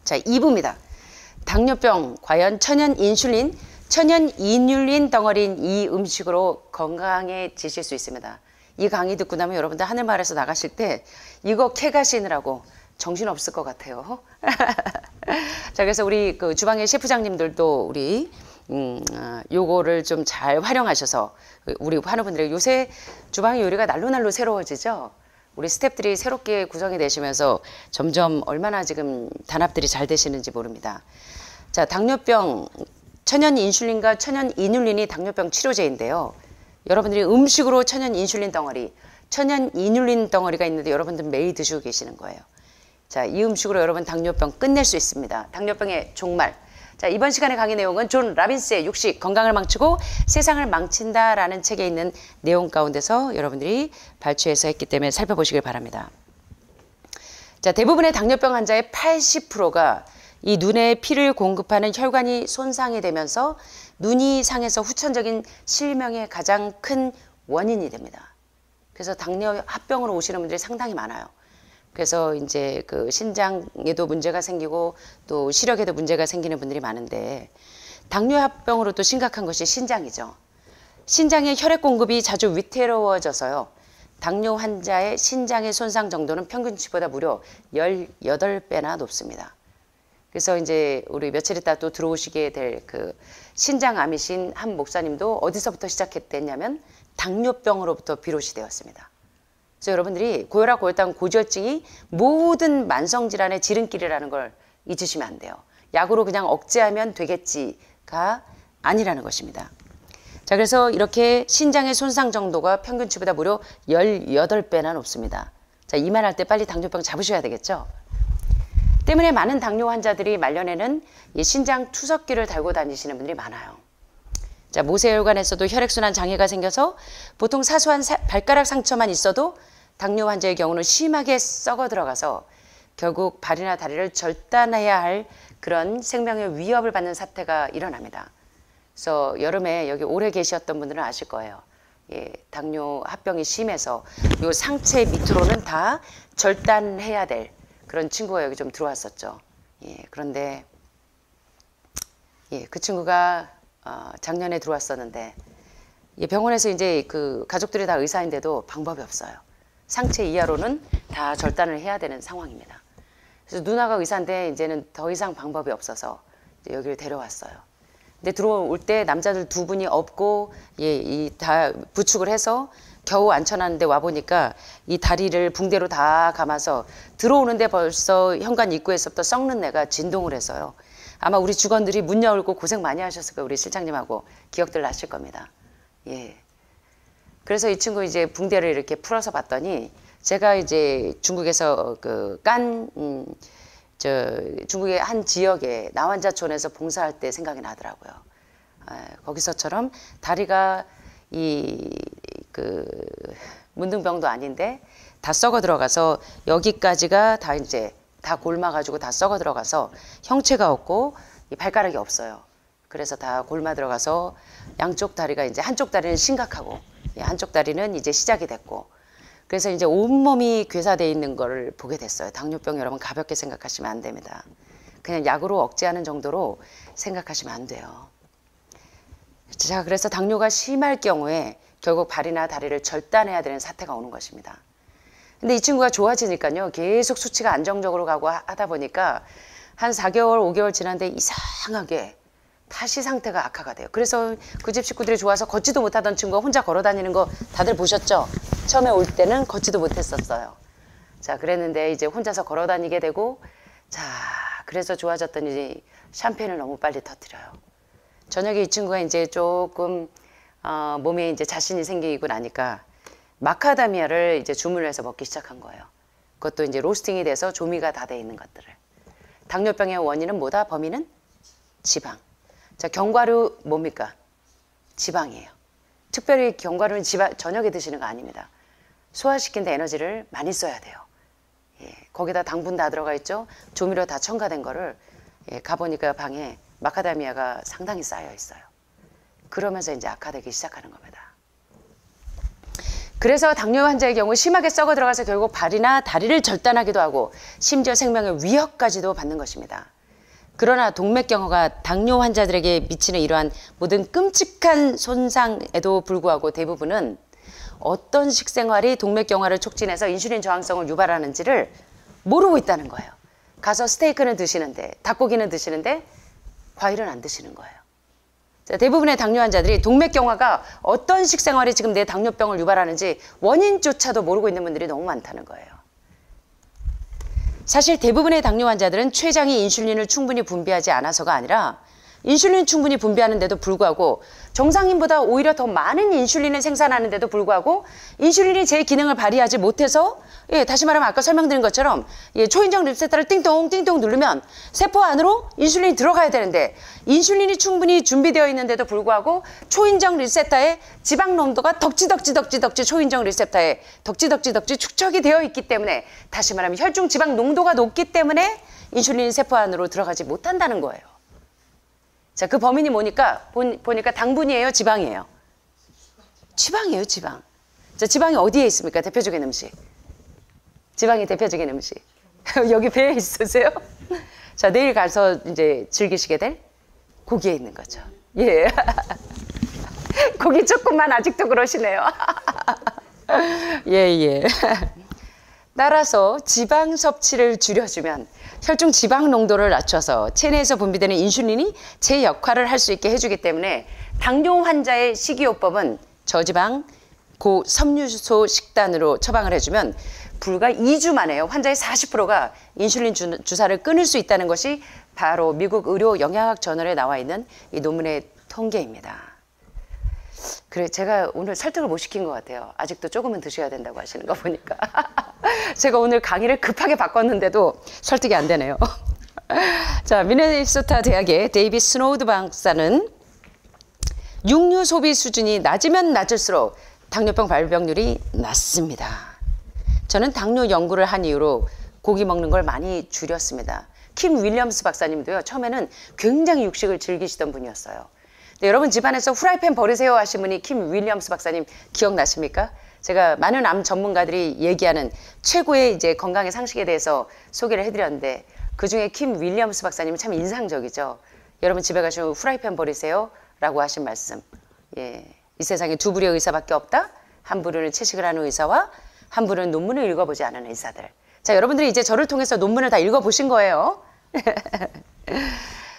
자, 2부입니다. 당뇨병, 과연 천연 이뉼린 덩어리인 이 음식으로 건강해지실 수 있습니다. 이 강의 듣고 나면 여러분들 하늘마을에서 나가실 때 이거 캐가시느라고 정신없을 것 같아요. 자, 그래서 우리 그 주방의 셰프장님들도 우리 요거를 좀 잘 활용하셔서 우리 환우분들에게 요새 주방의 요리가 날로 새로워지죠. 우리 스태프들이 새롭게 구성이 되시면서 점점 얼마나 지금 단합들이 잘 되시는지 모릅니다. 자, 당뇨병, 천연 인슐린과 천연 이뉼린이 당뇨병 치료제인데요. 여러분들이 음식으로 천연 인슐린 덩어리, 천연 이뉼린 덩어리가 있는데 여러분들 매일 드시고 계시는 거예요. 자, 이 음식으로 여러분 당뇨병 끝낼 수 있습니다. 당뇨병의 종말. 자, 이번 시간의 강의 내용은 존 라빈스의 육식, 건강을 망치고 세상을 망친다라는 책에 있는 내용 가운데서 여러분들이 발췌해서 했기 때문에 살펴보시길 바랍니다. 자, 대부분의 당뇨병 환자의 80%가 이 눈에 피를 공급하는 혈관이 손상이 되면서 눈이 상해서 후천적인 실명의 가장 큰 원인이 됩니다. 그래서 당뇨 합병으로 오시는 분들이 상당히 많아요. 그래서 이제 그 신장에도 문제가 생기고 또 시력에도 문제가 생기는 분들이 많은데 당뇨합병으로 또 심각한 것이 신장이죠. 신장의 혈액 공급이 자주 위태로워져서요. 당뇨 환자의 신장의 손상 정도는 평균치보다 무려 18배나 높습니다. 그래서 이제 우리 며칠 있다 또 들어오시게 될 그 신장암이신 한 목사님도 어디서부터 시작했댔냐면 당뇨병으로부터 비롯이 되었습니다. 그래서 여러분들이 고혈압, 고혈당, 고지혈증이 모든 만성질환의 지름길이라는 걸 잊으시면 안 돼요. 약으로 그냥 억제하면 되겠지가 아니라는 것입니다. 자, 그래서 이렇게 신장의 손상 정도가 평균치보다 무려 18배나 높습니다. 자, 이 말 할 때 빨리 당뇨병 잡으셔야 되겠죠? 때문에 많은 당뇨 환자들이 말년에는 이 신장 투석기를 달고 다니시는 분들이 많아요. 자, 모세혈관에서도 혈액순환 장애가 생겨서 보통 사소한 발가락 상처만 있어도 당뇨 환자의 경우는 심하게 썩어 들어가서 결국 발이나 다리를 절단해야 할 그런 생명의 위협을 받는 사태가 일어납니다. 그래서 여름에 여기 오래 계셨던 분들은 아실 거예요. 예, 당뇨 합병이 심해서 요 상체 밑으로는 다 절단해야 될 그런 친구가 여기 좀 들어왔었죠. 예, 그런데 예, 그 친구가 작년에 들어왔었는데 병원에서 이제 그 가족들이 다 의사인데도 방법이 없어요. 상체 이하로는 다 절단을 해야 되는 상황입니다. 그래서 누나가 의사인데 이제는 더 이상 방법이 없어서 여기를 데려왔어요. 근데 들어올 때 남자들 두 분이 없고 예, 이 다 부축을 해서 겨우 앉혀놨는데 와보니까 이 다리를 붕대로 다 감아서 들어오는데 벌써 현관 입구에서부터 썩는 내가 진동을 해서요. 아마 우리 직원들이 문 열고 고생 많이 하셨을 거예요. 우리 실장님하고 기억들 나실 겁니다. 예. 그래서 이 친구 이제 붕대를 이렇게 풀어서 봤더니 제가 이제 중국에서 중국의 한 지역에 나환자촌에서 봉사할 때 생각이 나더라고요. 거기서처럼 다리가 문둥병도 아닌데 다 썩어 들어가서 여기까지가 다 이제 다 골마가지고 다 썩어 들어가서 형체가 없고 이 발가락이 없어요. 그래서 다 골마 들어가서 양쪽 다리가 이제 한쪽 다리는 심각하고 한쪽 다리는 이제 시작이 됐고 그래서 이제 온몸이 괴사되어 있는 걸 보게 됐어요. 당뇨병 여러분 가볍게 생각하시면 안 됩니다. 그냥 약으로 억제하는 정도로 생각하시면 안 돼요. 자, 그래서 당뇨가 심할 경우에 결국 발이나 다리를 절단해야 되는 사태가 오는 것입니다. 근데 이 친구가 좋아지니까요. 계속 수치가 안정적으로 가고 하다 보니까 한 4개월, 5개월 지났는데 이상하게 다시 상태가 악화가 돼요. 그래서 그 집 식구들이 좋아서 걷지도 못하던 친구가 혼자 걸어 다니는 거 다들 보셨죠? 처음에 올 때는 걷지도 못했었어요. 자, 그랬는데 이제 혼자서 걸어 다니게 되고 자, 그래서 좋아졌더니 샴페인을 너무 빨리 터뜨려요. 저녁에 이 친구가 이제 조금 몸에 이제 자신이 생기고 나니까 마카다미아를 이제 주문을 해서 먹기 시작한 거예요. 그것도 이제 로스팅이 돼서 조미가 다 돼 있는 것들을. 당뇨병의 원인은 뭐다? 범인은 지방. 자, 견과류 뭡니까? 지방이에요. 특별히 견과류는 저녁에 드시는 거 아닙니다. 소화시킨 데 에너지를 많이 써야 돼요. 예, 거기다 당분 다 들어가 있죠. 조미료 다 첨가된 거를 가보니까 방에 마카다미아가 상당히 쌓여 있어요. 그러면서 이제 악화되기 시작하는 겁니다. 그래서 당뇨 환자의 경우 심하게 썩어 들어가서 결국 발이나 다리를 절단하기도 하고 심지어 생명의 위협까지도 받는 것입니다. 그러나 동맥경화가 당뇨 환자들에게 미치는 이러한 모든 끔찍한 손상에도 불구하고 대부분은 어떤 식생활이 동맥경화를 촉진해서 인슐린 저항성을 유발하는지를 모르고 있다는 거예요. 가서 스테이크는 드시는데, 닭고기는 드시는데 과일은 안 드시는 거예요. 자, 대부분의 당뇨 환자들이 동맥경화가 어떤 식생활이 지금 내 당뇨병을 유발하는지 원인조차도 모르고 있는 분들이 너무 많다는 거예요. 사실 대부분의 당뇨 환자들은 췌장이 인슐린을 충분히 분비하지 않아서가 아니라 인슐린 충분히 분비하는데도 불구하고 정상인보다 오히려 더 많은 인슐린을 생산하는데도 불구하고 인슐린이 제 기능을 발휘하지 못해서 다시 말하면 아까 설명드린 것처럼 초인종 리세터를 띵동 띵동 누르면 세포 안으로 인슐린이 들어가야 되는데 인슐린이 충분히 준비되어 있는데도 불구하고 초인종 리세터에 지방 농도가 덕지 초인종 리세터에 덕지 축적이 되어 있기 때문에 다시 말하면 혈중 지방 농도가 높기 때문에 인슐린이 세포 안으로 들어가지 못한다는 거예요. 자, 그 범인이 보니까 당분이에요, 지방이에요? 지방이에요, 지방. 자, 지방이 어디에 있습니까? 대표적인 음식. 지방이 대표적인 음식. 여기 배에 있으세요? 자, 내일 가서 이제 즐기시게 될 고기에 있는 거죠. 예. 고기 조금만 아직도 그러시네요. 예. 따라서 지방 섭취를 줄여주면 혈중 지방 농도를 낮춰서 체내에서 분비되는 인슐린이 제 역할을 할 수 있게 해주기 때문에 당뇨 환자의 식이요법은 저지방 고섬유소 식단으로 처방을 해주면 불과 2주 만에요. 환자의 40%가 인슐린 주사를 끊을 수 있다는 것이 바로 미국 의료 영양학 저널에 나와 있는 이 논문의 통계입니다. 그래, 제가 오늘 설득을 못 시킨 것 같아요. 아직도 조금은 드셔야 된다고 하시는 거 보니까. 제가 오늘 강의를 급하게 바꿨는데도 설득이 안 되네요. 자, 미네소타 대학의 데이비 스노우드 박사는 육류 소비 수준이 낮으면 낮을수록 당뇨병 발병률이 낮습니다. 저는 당뇨 연구를 한 이후로 고기 먹는 걸 많이 줄였습니다. 킴 윌리엄스 박사님도요, 처음에는 굉장히 육식을 즐기시던 분이었어요. 네, 여러분 집안에서 후라이팬 버리세요 하신 분이 킴 윌리엄스 박사님 기억나십니까? 제가 많은 암 전문가들이 얘기하는 최고의 이제 건강의 상식에 대해서 소개를 해드렸는데 그 중에 킴 윌리엄스 박사님이 참 인상적이죠. 여러분 집에 가시면 후라이팬 버리세요 라고 하신 말씀. 예, 이 세상에 두 부류의 의사밖에 없다. 한 부류는 채식을 하는 의사와 한 부류는 논문을 읽어보지 않은 의사들. 자, 여러분들이 이제 저를 통해서 논문을 다 읽어보신 거예요.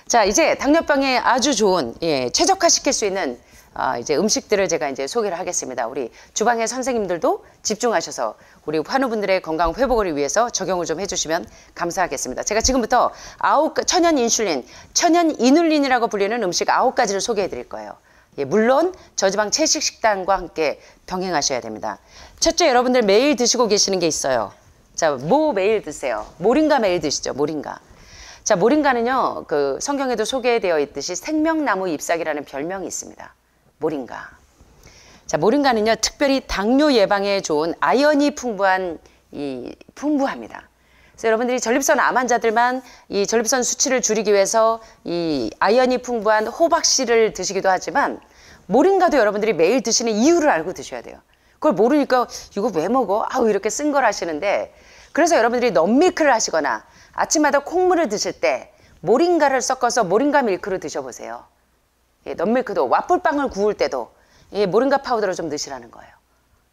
자, 이제 당뇨병에 아주 좋은, 최적화시킬 수 있는 이제 음식들을 제가 이제 소개를 하겠습니다. 우리 주방의 선생님들도 집중하셔서 우리 환우분들의 건강 회복을 위해서 적용을 좀 해주시면 감사하겠습니다. 제가 지금부터 천연 인슐린, 천연 이눌린이라고 불리는 음식 9가지를 소개해 드릴 거예요. 예, 물론 저지방 채식 식단과 함께 병행하셔야 됩니다. 첫째, 여러분들 매일 드시고 계시는 게 있어요. 자, 뭐 매일 드세요? 모링가 매일 드시죠, 모링가. 자, 모링가는요, 그 성경에도 소개되어 있듯이 생명나무 잎사귀라는 별명이 있습니다. 모링가. 자, 모링가는요, 특별히 당뇨 예방에 좋은 아연이 풍부합니다. 그래서 여러분들이 전립선 암 환자들만 이 전립선 수치를 줄이기 위해서 이 아연이 풍부한 호박씨를 드시기도 하지만 모링가도 여러분들이 매일 드시는 이유를 알고 드셔야 돼요. 그걸 모르니까 이거 왜 먹어? 아우, 이렇게 쓴 걸 하시는데, 그래서 여러분들이 넌밀크를 하시거나 아침마다 콩물을 드실 때 모링가를 섞어서 모링가 밀크를 드셔보세요. 예, 넌밀크도 와플빵을 구울 때도 모링가 파우더를 좀 드시라는 거예요.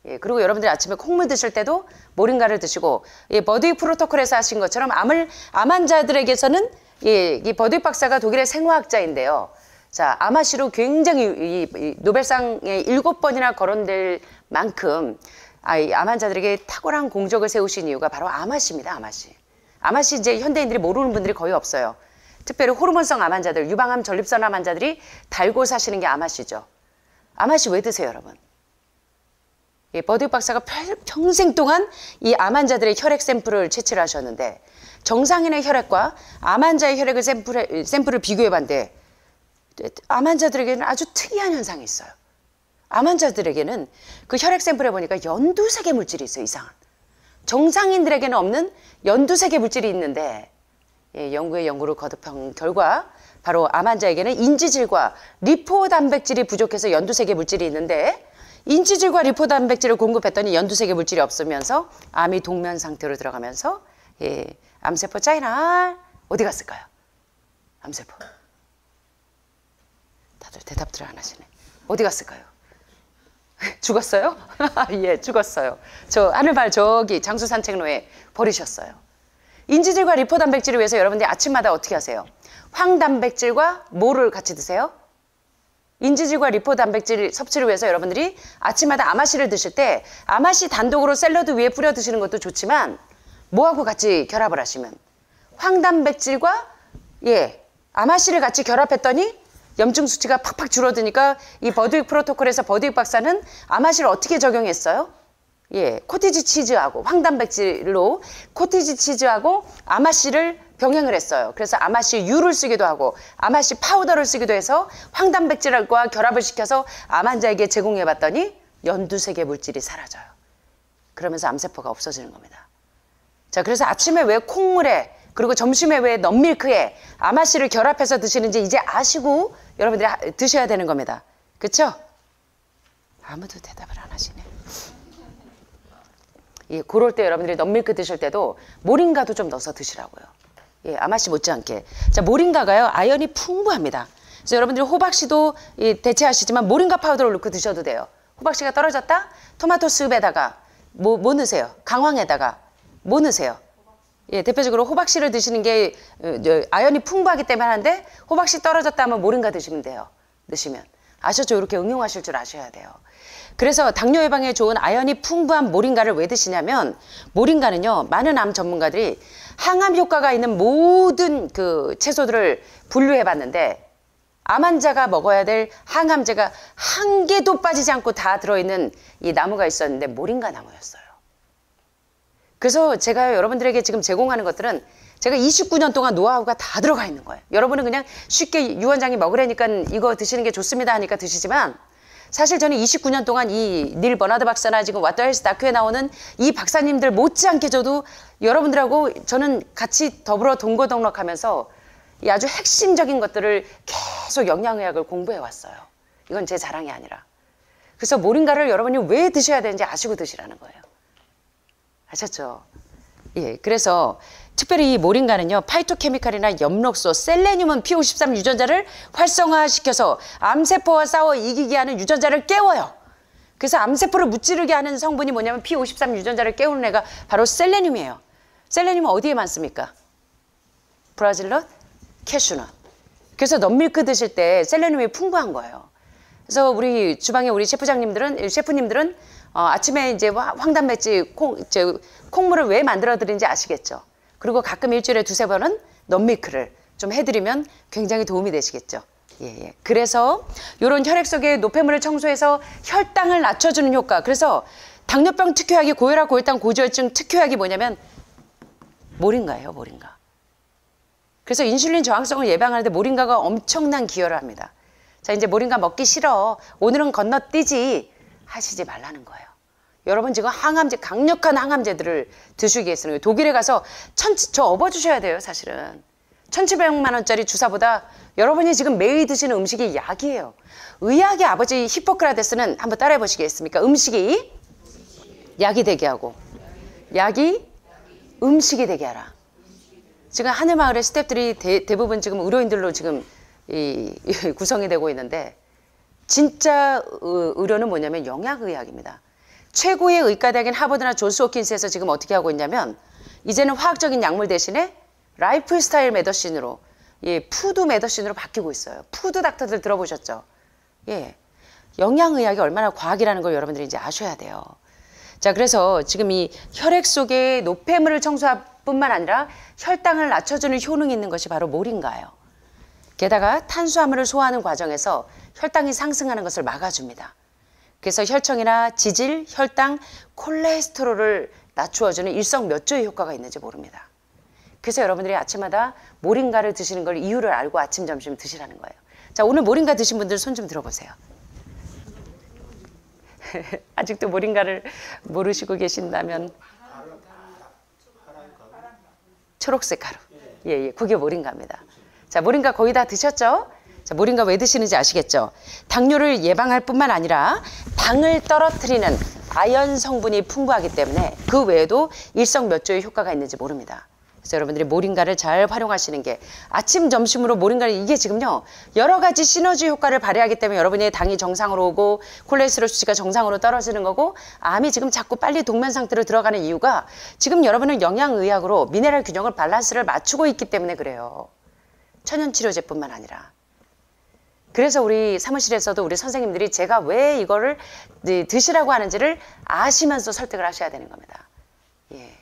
예, 그리고 여러분들이 아침에 콩물 드실 때도 모링가를 드시고, 버드윅 프로토콜에서 하신 것처럼 암 환자들에게서는 이 버드윅 박사가 독일의 생화학자인데요. 자, 암화시로 굉장히 이 노벨상에 7번이나 거론될 만큼 암 환자들에게 탁월한 공적을 세우신 이유가 바로 암화시입니다. 암화시. 암화시 이제 현대인들이 모르는 분들이 거의 없어요. 특별히 호르몬성 암 환자들, 유방암, 전립선 암 환자들이 달고 사시는 게 암화시죠. 암화시 왜 드세요, 여러분? 버드윅 박사가 평생 동안 이 암 환자들의 혈액 샘플을 채취를 하셨는데 정상인의 혈액과 암 환자의 혈액을 샘플을 비교해 봤는데 암 환자들에게는 아주 특이한 현상이 있어요. 암 환자들에게는 그 혈액 샘플에 보니까 연두색의 물질이 있어요, 이상한. 정상인들에게는 없는 연두색의 물질이 있는데, 연구를 거듭한 결과 바로 암 환자에게는 인지질과 리포단백질이 부족해서 연두색의 물질이 있는데, 인지질과 리포단백질을 공급했더니 연두색의 물질이 없으면서 암이 동면 상태로 들어가면서 암세포 짜이나 어디 갔을까요? 암세포. 다들 대답들을 안 하시네. 어디 갔을까요? 죽었어요? 예, 죽었어요. 저 하늘발 저기 장수 산책로에 버리셨어요. 인지질과 리포 단백질을 위해서 여러분들이 아침마다 어떻게 하세요? 황단백질과 뭐를 같이 드세요? 인지질과 리포 단백질 섭취를 위해서 여러분들이 아침마다 아마씨를 드실 때 아마씨 단독으로 샐러드 위에 뿌려 드시는 것도 좋지만 뭐하고 같이 결합을 하시면 황단백질과 아마씨를 같이 결합했더니 염증 수치가 팍팍 줄어드니까 이 버드윅 프로토콜에서 버드윅 박사는 아마씨를 어떻게 적용했어요? 코티지 치즈하고 황단백질로 코티지 치즈하고 아마씨를 병행을 했어요. 그래서 아마씨 유를 쓰기도 하고 아마씨 파우더를 쓰기도 해서 황단백질과 결합을 시켜서 암 환자에게 제공해 봤더니 연두색의 물질이 사라져요. 그러면서 암세포가 없어지는 겁니다. 자, 그래서 아침에 왜 콩물에 그리고 점심에 왜 넌밀크에 아마씨를 결합해서 드시는지 이제 아시고 여러분들이 드셔야 되는 겁니다. 그렇죠? 아무도 대답을 안 하시네. 그럴 때 여러분들이 넌밀크 드실 때도 모링가도 좀 넣어서 드시라고요. 아마씨 못지않게. 자, 모링가가요, 아연이 풍부합니다. 그래서 여러분들이 호박씨도 대체하시지만 모링가 파우더를 넣고 드셔도 돼요. 호박씨가 떨어졌다? 토마토 스프에다가 뭐 넣으세요? 강황에다가 뭐 넣으세요? 대표적으로 호박씨를 드시는 게 아연이 풍부하기 때문에 하는데 호박씨 떨어졌다 하면 모링가 드시면 돼요. 넣으시면. 아셨죠? 이렇게 응용하실 줄 아셔야 돼요. 그래서 당뇨 예방에 좋은 아연이 풍부한 모링가를 왜 드시냐면 모링가는요, 많은 암 전문가들이 항암 효과가 있는 모든 그 채소들을 분류해 봤는데 암 환자가 먹어야 될 항암제가 한 개도 빠지지 않고 다 들어있는 이 나무가 있었는데 모링가 나무였어요. 그래서 제가 여러분들에게 지금 제공하는 것들은 제가 29년 동안 노하우가 다 들어가 있는 거예요. 여러분은 그냥 쉽게 유 원장이 먹으라니까 이거 드시는 게 좋습니다 하니까 드시지만 사실 저는 29년 동안 이 닐 버나드 박사나 지금 왓더 헬스 다큐에 나오는 이 박사님들 못지않게 저도 여러분들하고 저는 같이 더불어 동거동락하면서 이 아주 핵심적인 것들을 계속 영양의학을 공부해 왔어요. 이건 제 자랑이 아니라. 그래서 모링가를 여러분이 왜 드셔야 되는지 아시고 드시라는 거예요. 아셨죠? 그래서 특별히 이 모링가는요, 파이토케미칼이나 엽록소, 셀레늄은 P53 유전자를 활성화시켜서 암세포와 싸워 이기게 하는 유전자를 깨워요. 그래서 암세포를 무찌르게 하는 성분이 뭐냐면 P53 유전자를 깨우는 애가 바로 셀레늄이에요. 셀레늄은 어디에 많습니까? 브라질넛, 캐슈넛. 그래서 넌밀크 드실 때 셀레늄이 풍부한 거예요. 그래서 우리 주방에 우리 셰프님들은 아침에 이제 황단백질 콩물을 왜 만들어 드리는지 아시겠죠? 그리고 가끔 일주일에 2-3번은 넌밀크를 좀 해드리면 굉장히 도움이 되시겠죠. 그래서 이런 혈액 속의 노폐물을 청소해서 혈당을 낮춰주는 효과. 그래서 당뇨병 특효약이 고혈압, 고혈당, 고지혈증 특효약이 뭐냐면 모링가예요, 모링가. 그래서 인슐린 저항성을 예방하는데 모링가가 엄청난 기여를 합니다. 자, 이제 모링가 먹기 싫어. 오늘은 건너뛰지 하시지 말라는 거예요. 여러분 지금 항암제, 강력한 항암제들을 드시기 위해서는 독일에 가서 저 업어주셔야 돼요, 사실은. 1,700만 원짜리 주사보다 여러분이 지금 매일 드시는 음식이 약이에요. 의학의 아버지 히포크라테스는 한번 따라해 보시겠습니까? 음식이 약이 되게 하고 약이 음식이 되게 하라. 지금 하늘마을의 스태프들이 대부분 지금 의료인들로 지금 구성이 되고 있는데 진짜 의료는 뭐냐면 영양의학입니다. 최고의 의과대학인 하버드나 존스 홉킨스에서 지금 어떻게 하고 있냐면 이제는 화학적인 약물 대신에 라이프 스타일 메더신으로 푸드 메더신으로 바뀌고 있어요. 푸드 닥터들 들어보셨죠? 영양의학이 얼마나 과학이라는 걸 여러분들이 이제 아셔야 돼요. 자, 그래서 지금 이 혈액 속에 노폐물을 청소할 뿐만 아니라 혈당을 낮춰주는 효능이 있는 것이 바로 모링가예요. 게다가 탄수화물을 소화하는 과정에서 혈당이 상승하는 것을 막아줍니다. 그래서 혈청이나 지질, 혈당, 콜레스테롤을 낮추어주는 일석몇조의 효과가 있는지 모릅니다. 그래서 여러분들이 아침마다 모링가를 드시는 걸 이유를 알고 아침, 점심 드시라는 거예요. 자, 오늘 모링가 드신 분들 손 좀 들어보세요. 아직도 모링가를 모르시고 계신다면 초록색 가루. 그게 모링가입니다. 자, 모링가 거의 다 드셨죠? 자, 모링가 왜 드시는지 아시겠죠? 당뇨를 예방할 뿐만 아니라 당을 떨어뜨리는 아연 성분이 풍부하기 때문에 그 외에도 일석몇조의 효과가 있는지 모릅니다. 그래서 여러분들이 모링가를 잘 활용하시는 게 아침 점심으로 모링가를 이게 지금요 여러 가지 시너지 효과를 발휘하기 때문에 여러분의 당이 정상으로 오고 콜레스테롤 수치가 정상으로 떨어지는 거고 암이 지금 자꾸 빨리 동면 상태로 들어가는 이유가 지금 여러분은 영양의학으로 미네랄 균형을 밸런스를 맞추고 있기 때문에 그래요. 천연치료제뿐만 아니라. 그래서 우리 사무실에서도 우리 선생님들이 제가 왜 이거를 드시라고 하는지를 아시면서 설득을 하셔야 되는 겁니다. 예.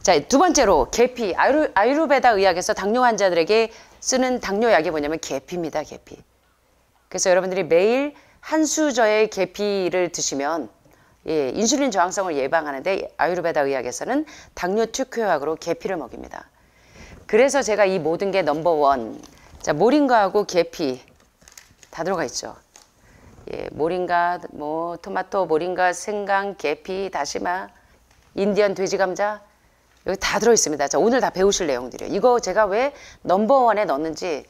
자, 두 번째로 계피. 아유르베다 의학에서 당뇨 환자들에게 쓰는 당뇨약이 뭐냐면 계피입니다. 계피. 그래서 여러분들이 매일 한 수저의 계피를 드시면 예, 인슐린 저항성을 예방하는데 아유르베다 의학에서는 당뇨 특효약으로 계피를 먹입니다. 그래서 제가 이 모든 게 넘버원. 자, 모링가하고 계피 다 들어가 있죠. 예, 모링가, 뭐 토마토, 모링가, 생강, 계피, 다시마, 인디언 돼지 감자 여기 다 들어있습니다. 자, 오늘 다 배우실 내용들이에요. 이거 제가 왜 넘버원에 넣었는지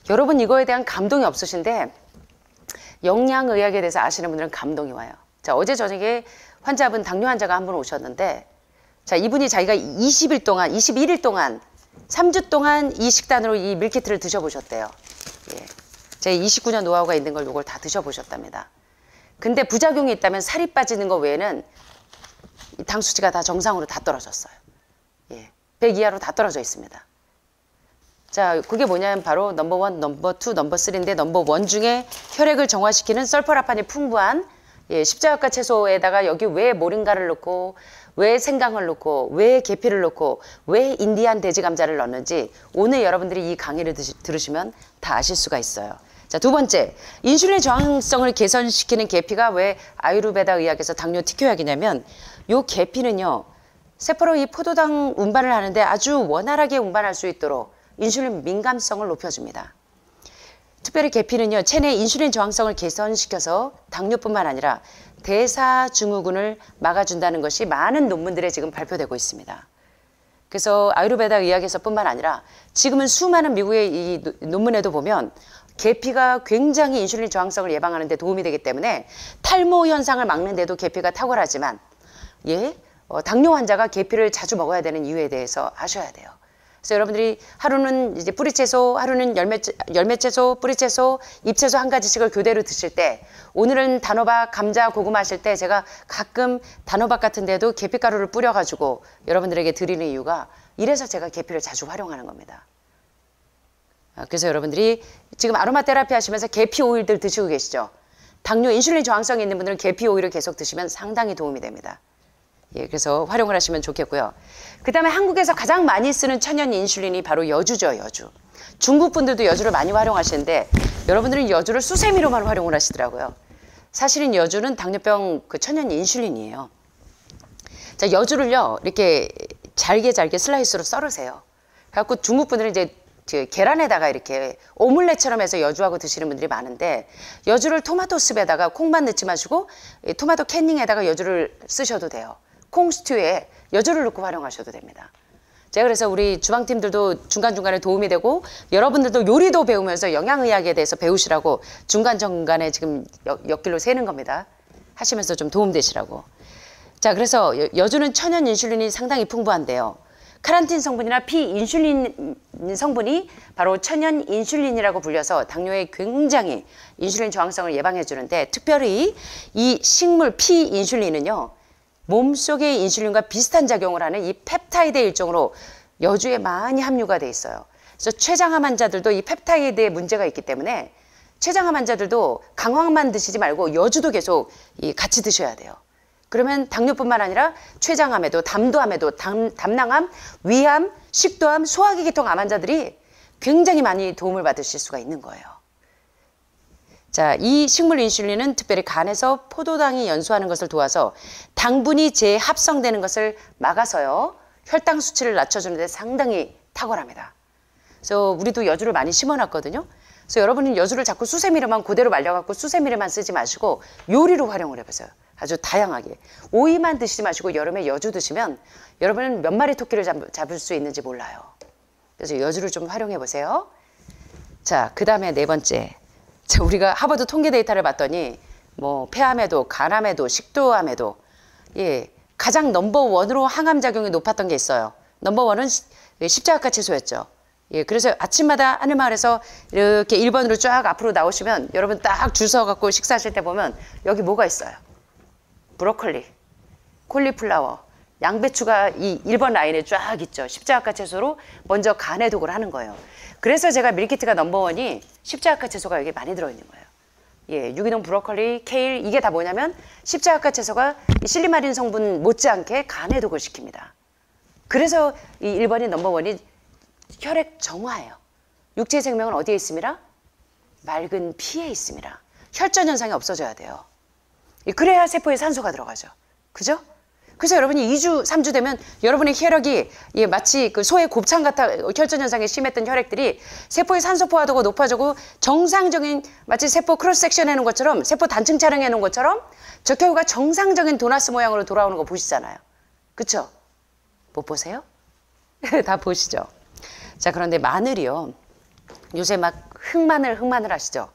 여러분 이거에 대한 감동이 없으신데 영양의학에 대해서 아시는 분들은 감동이 와요. 자, 어제 저녁에 환자분, 당뇨 환자가 한 분 오셨는데 자, 이분이 자기가 21일 동안 3주 동안 이 식단으로 이 밀키트를 드셔보셨대요. 예. 제 29년 노하우가 있는 걸 이걸 다 드셔보셨답니다. 근데 부작용이 있다면 살이 빠지는 거 외에는 당 수치가 다 정상으로 다 떨어졌어요. 예, 100 이하로 다 떨어져 있습니다. 자, 그게 뭐냐면 바로 넘버원, 넘버2, 넘버3인데 넘버1 중에 혈액을 정화시키는 설퍼라판이 풍부한 예, 십자역과 채소에다가 여기 왜 모링가를 넣고 왜 생강을 넣고 왜 계피를 넣고 왜 인디안 돼지 감자를 넣는지 오늘 여러분들이 이 강의를 들으시면 다 아실 수가 있어요. 자, 두 번째, 인슐린 저항성을 개선시키는 계피가 왜 아유르베다 의학에서 당뇨 특효약이냐면 요 계피는요 세포로 이 포도당 운반을 하는데 아주 원활하게 운반할 수 있도록 인슐린 민감성을 높여줍니다. 특별히 계피는요 체내 인슐린 저항성을 개선시켜서 당뇨뿐만 아니라 대사증후군을 막아준다는 것이 많은 논문들에 지금 발표되고 있습니다. 그래서 아유르베다 의학에서뿐만 아니라 지금은 수많은 미국의 이 논문에도 보면 계피가 굉장히 인슐린 저항성을 예방하는 데 도움이 되기 때문에 탈모 현상을 막는 데도 계피가 탁월하지만 예, 당뇨 환자가 계피를 자주 먹어야 되는 이유에 대해서 아셔야 돼요. 그래서 여러분들이 하루는 이제 뿌리채소, 하루는 열매채소, 뿌리채소, 잎채소 한 가지씩을 교대로 드실 때 오늘은 단호박, 감자, 고구마 하실 때 제가 가끔 단호박 같은 데도 계피가루를 뿌려가지고 여러분들에게 드리는 이유가 이래서 제가 계피를 자주 활용하는 겁니다. 그래서 여러분들이 지금 아로마 테라피 하시면서 계피 오일들 드시고 계시죠? 당뇨 인슐린 저항성이 있는 분들은 계피 오일을 계속 드시면 상당히 도움이 됩니다. 예, 그래서 활용을 하시면 좋겠고요. 그 다음에 한국에서 가장 많이 쓰는 천연 인슐린이 바로 여주죠, 여주. 중국 분들도 여주를 많이 활용하시는데 여러분들은 여주를 수세미로만 활용을 하시더라고요. 사실은 여주는 당뇨병 그 천연 인슐린이에요. 자, 여주를요, 이렇게 잘게 슬라이스로 썰으세요. 그래갖고 중국 분들은 이제 계란에다가 이렇게 오믈렛처럼 해서 여주하고 드시는 분들이 많은데 여주를 토마토 스프에다가 콩만 넣지 마시고 토마토 캔닝에다가 여주를 쓰셔도 돼요. 콩 스튜에 여주를 넣고 활용하셔도 됩니다. 제가 그래서 우리 주방팀들도 중간중간에 도움이 되고 여러분들도 요리도 배우면서 영양의학에 대해서 배우시라고 중간중간에 지금 옆길로 새는 겁니다. 하시면서 좀 도움되시라고. 자, 그래서 여주는 천연 인슐린이 상당히 풍부한데요. 카란틴 성분이나 피인슐린 성분이 바로 천연 인슐린이라고 불려서 당뇨에 굉장히 인슐린 저항성을 예방해 주는데 특별히 이 식물 피인슐린은요. 몸속의 인슐린과 비슷한 작용을 하는 이 펩타이드의 일종으로 여주에 많이 함유가 돼 있어요. 그래서 췌장암 환자들도 이 펩타이드에 문제가 있기 때문에 췌장암 환자들도 강황만 드시지 말고 여주도 계속 같이 드셔야 돼요. 그러면 당뇨뿐만 아니라 췌장암에도 담도암에도 담낭암, 위암, 식도암, 소화기계통암 환자들이 굉장히 많이 도움을 받으실 수가 있는 거예요. 자, 이 식물 인슐린은 특별히 간에서 포도당이 연소하는 것을 도와서 당분이 재합성되는 것을 막아서요. 혈당 수치를 낮춰주는 데 상당히 탁월합니다. 그래서 우리도 여주를 많이 심어놨거든요. 그래서 여러분은 여주를 자꾸 수세미로만 그대로 말려갖고 수세미로만 쓰지 마시고 요리로 활용을 해보세요. 아주 다양하게. 오이만 드시지 마시고 여름에 여주 드시면 여러분은 몇 마리 토끼를 잡을 수 있는지 몰라요. 그래서 여주를 좀 활용해 보세요. 자, 그 다음에 네 번째. 자, 우리가 하버드 통계 데이터를 봤더니 뭐 폐암에도 간암에도 식도암에도 예, 가장 넘버원으로 항암 작용이 높았던 게 있어요. 넘버원은 십자가 채소였죠. 예, 그래서 아침마다 하늘마을에서 이렇게 1번으로 쫙 앞으로 나오시면 여러분 딱 줄 서갖고 식사하실 때 보면 여기 뭐가 있어요? 브로콜리, 콜리플라워, 양배추가 이 1번 라인에 쫙 있죠. 십자가 채소로 먼저 간해독을 하는 거예요. 그래서 제가 밀키트가 넘버원이 십자가 채소가 여기 많이 들어있는 거예요. 예, 유기농 브로콜리, 케일 이게 다 뭐냐면 십자가 채소가 이 실리마린 성분 못지않게 간해독을 시킵니다. 그래서 이 1번이 넘버원이 혈액 정화예요. 육체 생명은 어디에 있습니다? 맑은 피에 있습니다. 혈전 현상이 없어져야 돼요. 그래야 세포에 산소가 들어가죠. 그죠? 그래서 여러분이 2주, 3주 되면 여러분의 혈액이 마치 그 소의 곱창 같아 혈전 현상이 심했던 혈액들이 세포의 산소 포화도가 높아지고 정상적인 마치 세포 크로스 섹션 해놓은 것처럼 세포 단층 촬영해 놓은 것처럼 적혈구가 정상적인 도나스 모양으로 돌아오는 거 보시잖아요. 그쵸? 못 보세요? 다 보시죠. 자, 그런데 마늘이요. 요새 막 흑마늘 아시죠?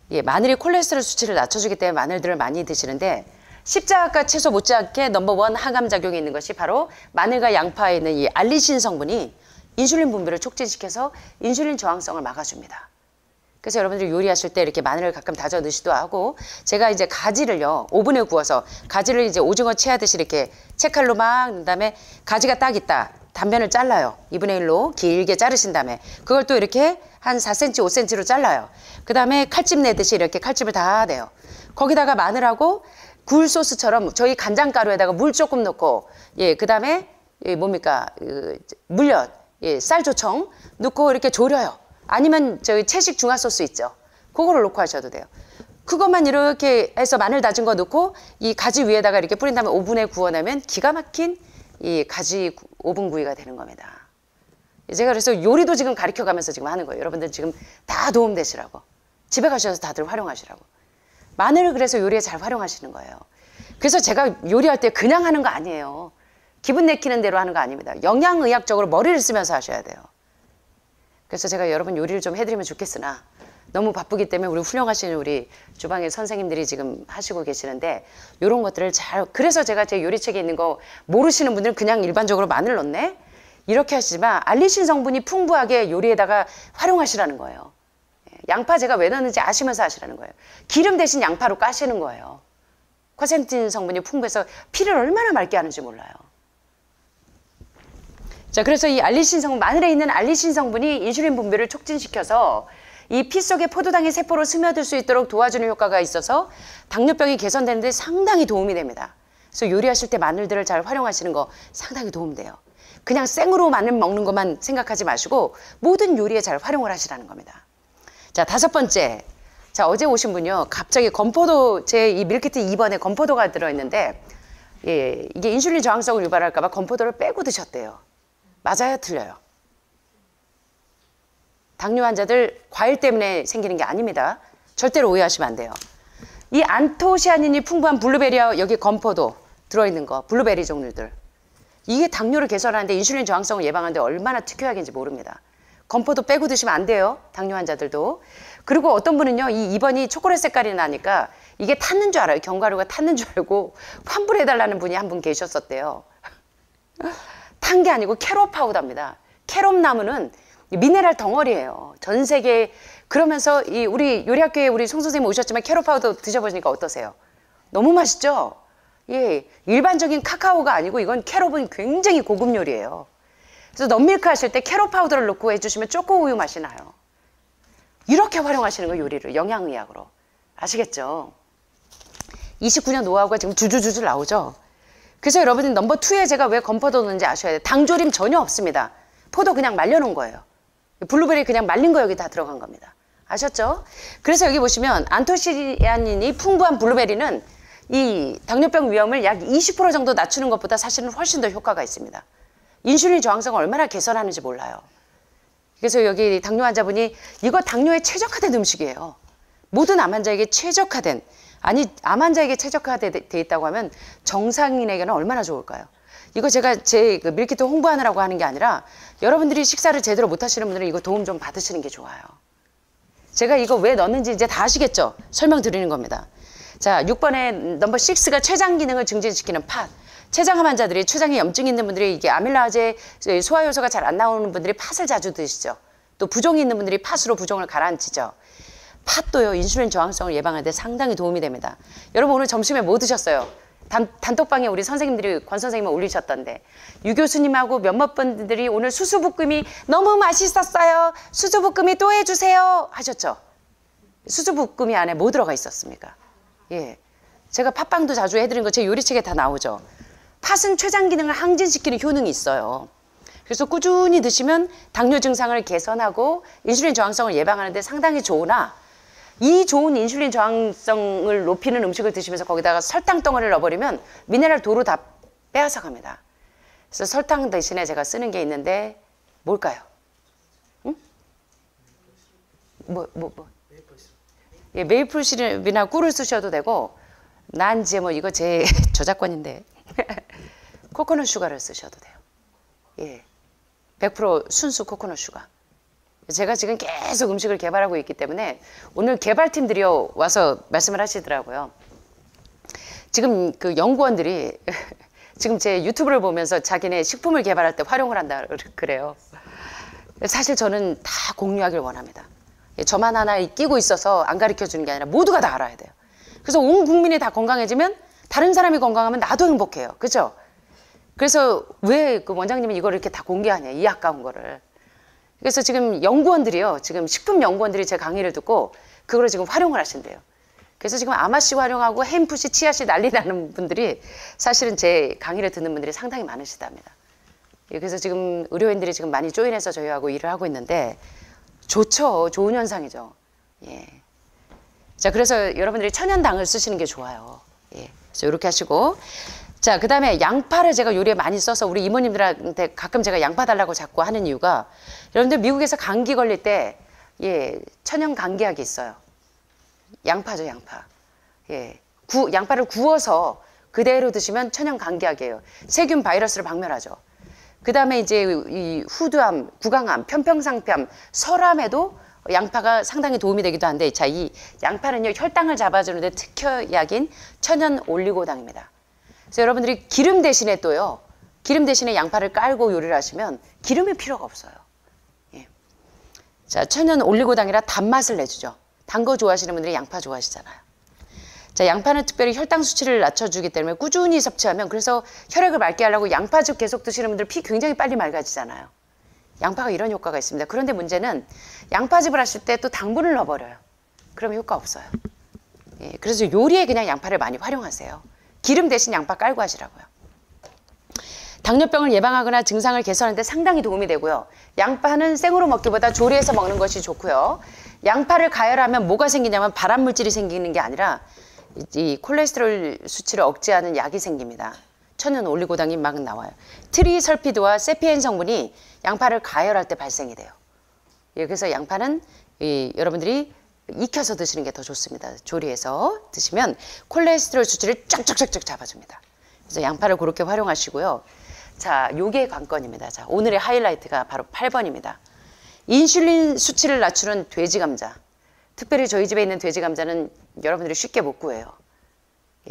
예, 마늘이 콜레스테롤 수치를 낮춰주기 때문에 마늘들을 많이 드시는데 십자가 채소 못지않게 넘버원 항암작용이 있는 것이 바로 마늘과 양파에 있는 이 알리신 성분이 인슐린 분비를 촉진시켜서 인슐린 저항성을 막아줍니다. 그래서 여러분들이 요리하실 때 이렇게 마늘을 가끔 다져 넣으시기도 하고 제가 이제 가지를요 오븐에 구워서 가지를 이제 오징어 채하듯이 이렇게 채칼로 막 넣은 다음에 가지가 딱 있다. 단면을 잘라요. 2분의 1로 길게 자르신 다음에 그걸 또 이렇게 한 4cm, 5cm로 잘라요. 그 다음에 칼집 내듯이 이렇게 칼집을 다 내요. 거기다가 마늘하고 굴 소스처럼 저희 간장가루에다가 물 조금 넣고 예, 그 다음에 예, 뭡니까 물엿, 예, 쌀조청 넣고 이렇게 졸여요. 아니면 저희 채식 중화 소스 있죠. 그거를 넣고 하셔도 돼요. 그것만 이렇게 해서 마늘 다진 거 넣고 이 가지 위에다가 이렇게 뿌린 다음에 오븐에 구워내면 기가 막힌 이 가지 오븐 구이가 되는 겁니다. 제가 그래서 요리도 지금 가르쳐가면서 지금 하는 거예요. 여러분들 지금 다 도움되시라고. 집에 가셔서 다들 활용하시라고. 마늘을 그래서 요리에 잘 활용하시는 거예요. 그래서 제가 요리할 때 그냥 하는 거 아니에요. 기분 내키는 대로 하는 거 아닙니다. 영양의학적으로 머리를 쓰면서 하셔야 돼요. 그래서 제가 여러분 요리를 좀 해드리면 좋겠으나 너무 바쁘기 때문에 우리 훌륭하신 우리 주방의 선생님들이 지금 하시고 계시는데 이런 것들을 잘 그래서 제가 제 요리책에 있는 거 모르시는 분들은 그냥 일반적으로 마늘 넣네? 이렇게 하시지만 알리신 성분이 풍부하게 요리에다가 활용하시라는 거예요. 양파 제가 왜 넣는지 아시면서 하시라는 거예요. 기름 대신 양파로 까시는 거예요. 쿼센틴 성분이 풍부해서 피를 얼마나 맑게 하는지 몰라요. 자, 그래서 이 알리신 성분, 마늘에 있는 알리신 성분이 인슐린 분비를 촉진시켜서 이 피 속에 포도당이 세포로 스며들 수 있도록 도와주는 효과가 있어서 당뇨병이 개선되는 데 상당히 도움이 됩니다. 그래서 요리하실 때 마늘들을 잘 활용하시는 거 상당히 도움돼요. 그냥 생으로 마늘 먹는 것만 생각하지 마시고 모든 요리에 잘 활용을 하시라는 겁니다. 자, 5번째. 자, 어제 오신 분요. 갑자기 건포도, 제 이 밀키트 2번에 건포도가 들어있는데, 예, 이게 인슐린 저항성을 유발할까봐 건포도를 빼고 드셨대요. 맞아요? 틀려요? 당뇨 환자들 과일 때문에 생기는 게 아닙니다. 절대로 오해하시면 안 돼요. 이 안토시아닌이 풍부한 블루베리와 여기 건포도 들어있는 거, 블루베리 종류들. 이게 당뇨를 개선하는데 인슐린 저항성을 예방하는데 얼마나 특효약인지 모릅니다. 건포도 빼고 드시면 안 돼요. 당뇨 환자들도. 그리고 어떤 분은요. 이 2번이 초콜릿 색깔이 나니까 이게 탔는 줄 알아요. 견과류가 탔는 줄 알고 환불해달라는 분이 한 분 계셨었대요. 탄 게 아니고 캐롯 파우더입니다. 캐롯 나무는 미네랄 덩어리예요. 전 세계 그러면서 이 우리 요리학교에 우리 송 선생님 오셨지만 캐롯 파우더 드셔보시니까 어떠세요? 너무 맛있죠? 예, 일반적인 카카오가 아니고 이건 캐롯은 굉장히 고급 요리예요. 그래서 넛밀크 하실 때 캐롯 파우더를 넣고 해주시면 초코 우유 맛이 나요. 이렇게 활용하시는 거 요리를 영양의학으로 아시겠죠? 29년 노하우가 지금 주주주주 나오죠. 그래서 여러분이 넘버 2에 제가 왜 건포도 넣는지 아셔야 돼요. 당조림 전혀 없습니다. 포도 그냥 말려놓은 거예요. 블루베리 그냥 말린 거 여기 다 들어간 겁니다. 아셨죠? 그래서 여기 보시면 안토시아닌이 풍부한 블루베리는 이 당뇨병 위험을 약 20% 정도 낮추는 것보다 사실은 훨씬 더 효과가 있습니다. 인슐린 저항성을 얼마나 개선하는지 몰라요. 그래서 여기 당뇨 환자분이 이거 당뇨에 최적화된 음식이에요. 모든 암 환자에게 최적화된, 아니 암 환자에게 최적화돼 있다고 하면 정상인에게는 얼마나 좋을까요? 이거 제가 제 그 밀키트 홍보하느라고 하는 게 아니라 여러분들이 식사를 제대로 못 하시는 분들은 이거 도움 좀 받으시는 게 좋아요. 제가 이거 왜 넣는지 이제 다 아시겠죠? 설명드리는 겁니다. 자, 6번에 넘버 6가 췌장 기능을 증진시키는 팥. 췌장암 환자들이 췌장에 염증이 있는 분들이 이게 아밀라제 소화효소가 잘 안 나오는 분들이 팥을 자주 드시죠. 또 부종이 있는 분들이 팥으로 부종을 가라앉히죠. 팥도요 인슐린 저항성을 예방하는 데 상당히 도움이 됩니다. 여러분 오늘 점심에 뭐 드셨어요? 단톡방에 우리 선생님들이 권 선생님이 올리셨던데 유 교수님하고 몇몇 분들이 오늘 수수부꾸미 너무 맛있었어요. 수수부꾸미 또 해주세요 하셨죠. 수수부꾸미 안에 뭐 들어가 있었습니까? 예, 제가 팥빵도 자주 해드린 거 제 요리책에 다 나오죠. 팥은 췌장 기능을 항진시키는 효능이 있어요. 그래서 꾸준히 드시면 당뇨 증상을 개선하고 인슐린 저항성을 예방하는 데 상당히 좋으나 이 좋은 인슐린 저항성을 높이는 음식을 드시면서 거기다가 설탕 덩어리를 넣어버리면 미네랄 도로 다 빼앗아 갑니다. 그래서 설탕 대신에 제가 쓰는 게 있는데 뭘까요? 응? 예, 메이플 시럽이나 꿀을 쓰셔도 되고 난 이제 뭐 이거 제 저작권인데 코코넛 슈가를 쓰셔도 돼요. 예, 100% 순수 코코넛 슈가. 제가 지금 계속 음식을 개발하고 있기 때문에 오늘 개발팀들이 와서 말씀을 하시더라고요. 지금 그 연구원들이 지금 제 유튜브를 보면서 자기네 식품을 개발할 때 활용을 한다 그래요. 사실 저는 다 공유하길 원합니다. 저만 하나 끼고 있어서 안 가르쳐 주는 게 아니라 모두가 다 알아야 돼요. 그래서 온 국민이 다 건강해지면 다른 사람이 건강하면 나도 행복해요. 그죠? 그래서 왜 그 원장님이 이걸 이렇게 다 공개하냐, 이 아까운 거를. 그래서 지금 연구원들이요, 지금 식품 연구원들이 제 강의를 듣고 그걸 지금 활용을 하신대요. 그래서 지금 아마씨 활용하고 햄프씨, 치아씨 난리 나는 분들이 사실은 제 강의를 듣는 분들이 상당히 많으시답니다. 그래서 지금 의료인들이 지금 많이 조인해서 저희하고 일을 하고 있는데 좋죠. 좋은 현상이죠. 예. 자, 그래서 여러분들이 천연당을 쓰시는 게 좋아요. 예. 그래서 이렇게 하시고. 자, 그 다음에 양파를 제가 요리에 많이 써서 우리 이모님들한테 가끔 제가 양파 달라고 자꾸 하는 이유가 여러분들 미국에서 감기 걸릴 때 예, 천연 감기약이 있어요. 양파죠, 양파. 예. 양파를 구워서 그대로 드시면 천연 감기약이에요. 세균 바이러스를 박멸하죠. 그 다음에 이제 이 후두암, 구강암, 편평상피암, 설암에도 양파가 상당히 도움이 되기도 한데 자, 이 양파는요, 혈당을 잡아주는데 특효약인 천연 올리고당입니다. 그래서 여러분들이 기름 대신에 또요, 기름 대신에 양파를 깔고 요리를 하시면 기름이 필요가 없어요. 예. 자, 천연 올리고당이라 단맛을 내주죠. 단 거 좋아하시는 분들이 양파 좋아하시잖아요. 자, 양파는 특별히 혈당 수치를 낮춰주기 때문에 꾸준히 섭취하면, 그래서 혈액을 맑게 하려고 양파즙 계속 드시는 분들 피 굉장히 빨리 맑아지잖아요. 양파가 이런 효과가 있습니다. 그런데 문제는 양파즙을 하실 때 또 당분을 넣어버려요. 그러면 효과 없어요. 예, 그래서 요리에 그냥 양파를 많이 활용하세요. 기름 대신 양파 깔고 하시라고요. 당뇨병을 예방하거나 증상을 개선하는 데 상당히 도움이 되고요. 양파는 생으로 먹기보다 조리해서 먹는 것이 좋고요. 양파를 가열하면 뭐가 생기냐면 발암물질이 생기는 게 아니라 이 콜레스테롤 수치를 억제하는 약이 생깁니다. 천연 올리고당이 막 나와요. 트리설피드와 세피엔 성분이 양파를 가열할 때 발생이 돼요. 예, 그래서 양파는 여러분들이 익혀서 드시는 게 더 좋습니다. 조리해서 드시면 콜레스테롤 수치를 쫙쫙쫙쫙 잡아줍니다. 그래서 양파를 그렇게 활용하시고요. 자, 요게 관건입니다. 자, 오늘의 하이라이트가 바로 8번입니다. 인슐린 수치를 낮추는 돼지 감자. 특별히 저희 집에 있는 돼지 감자는 여러분들이 쉽게 못 구해요.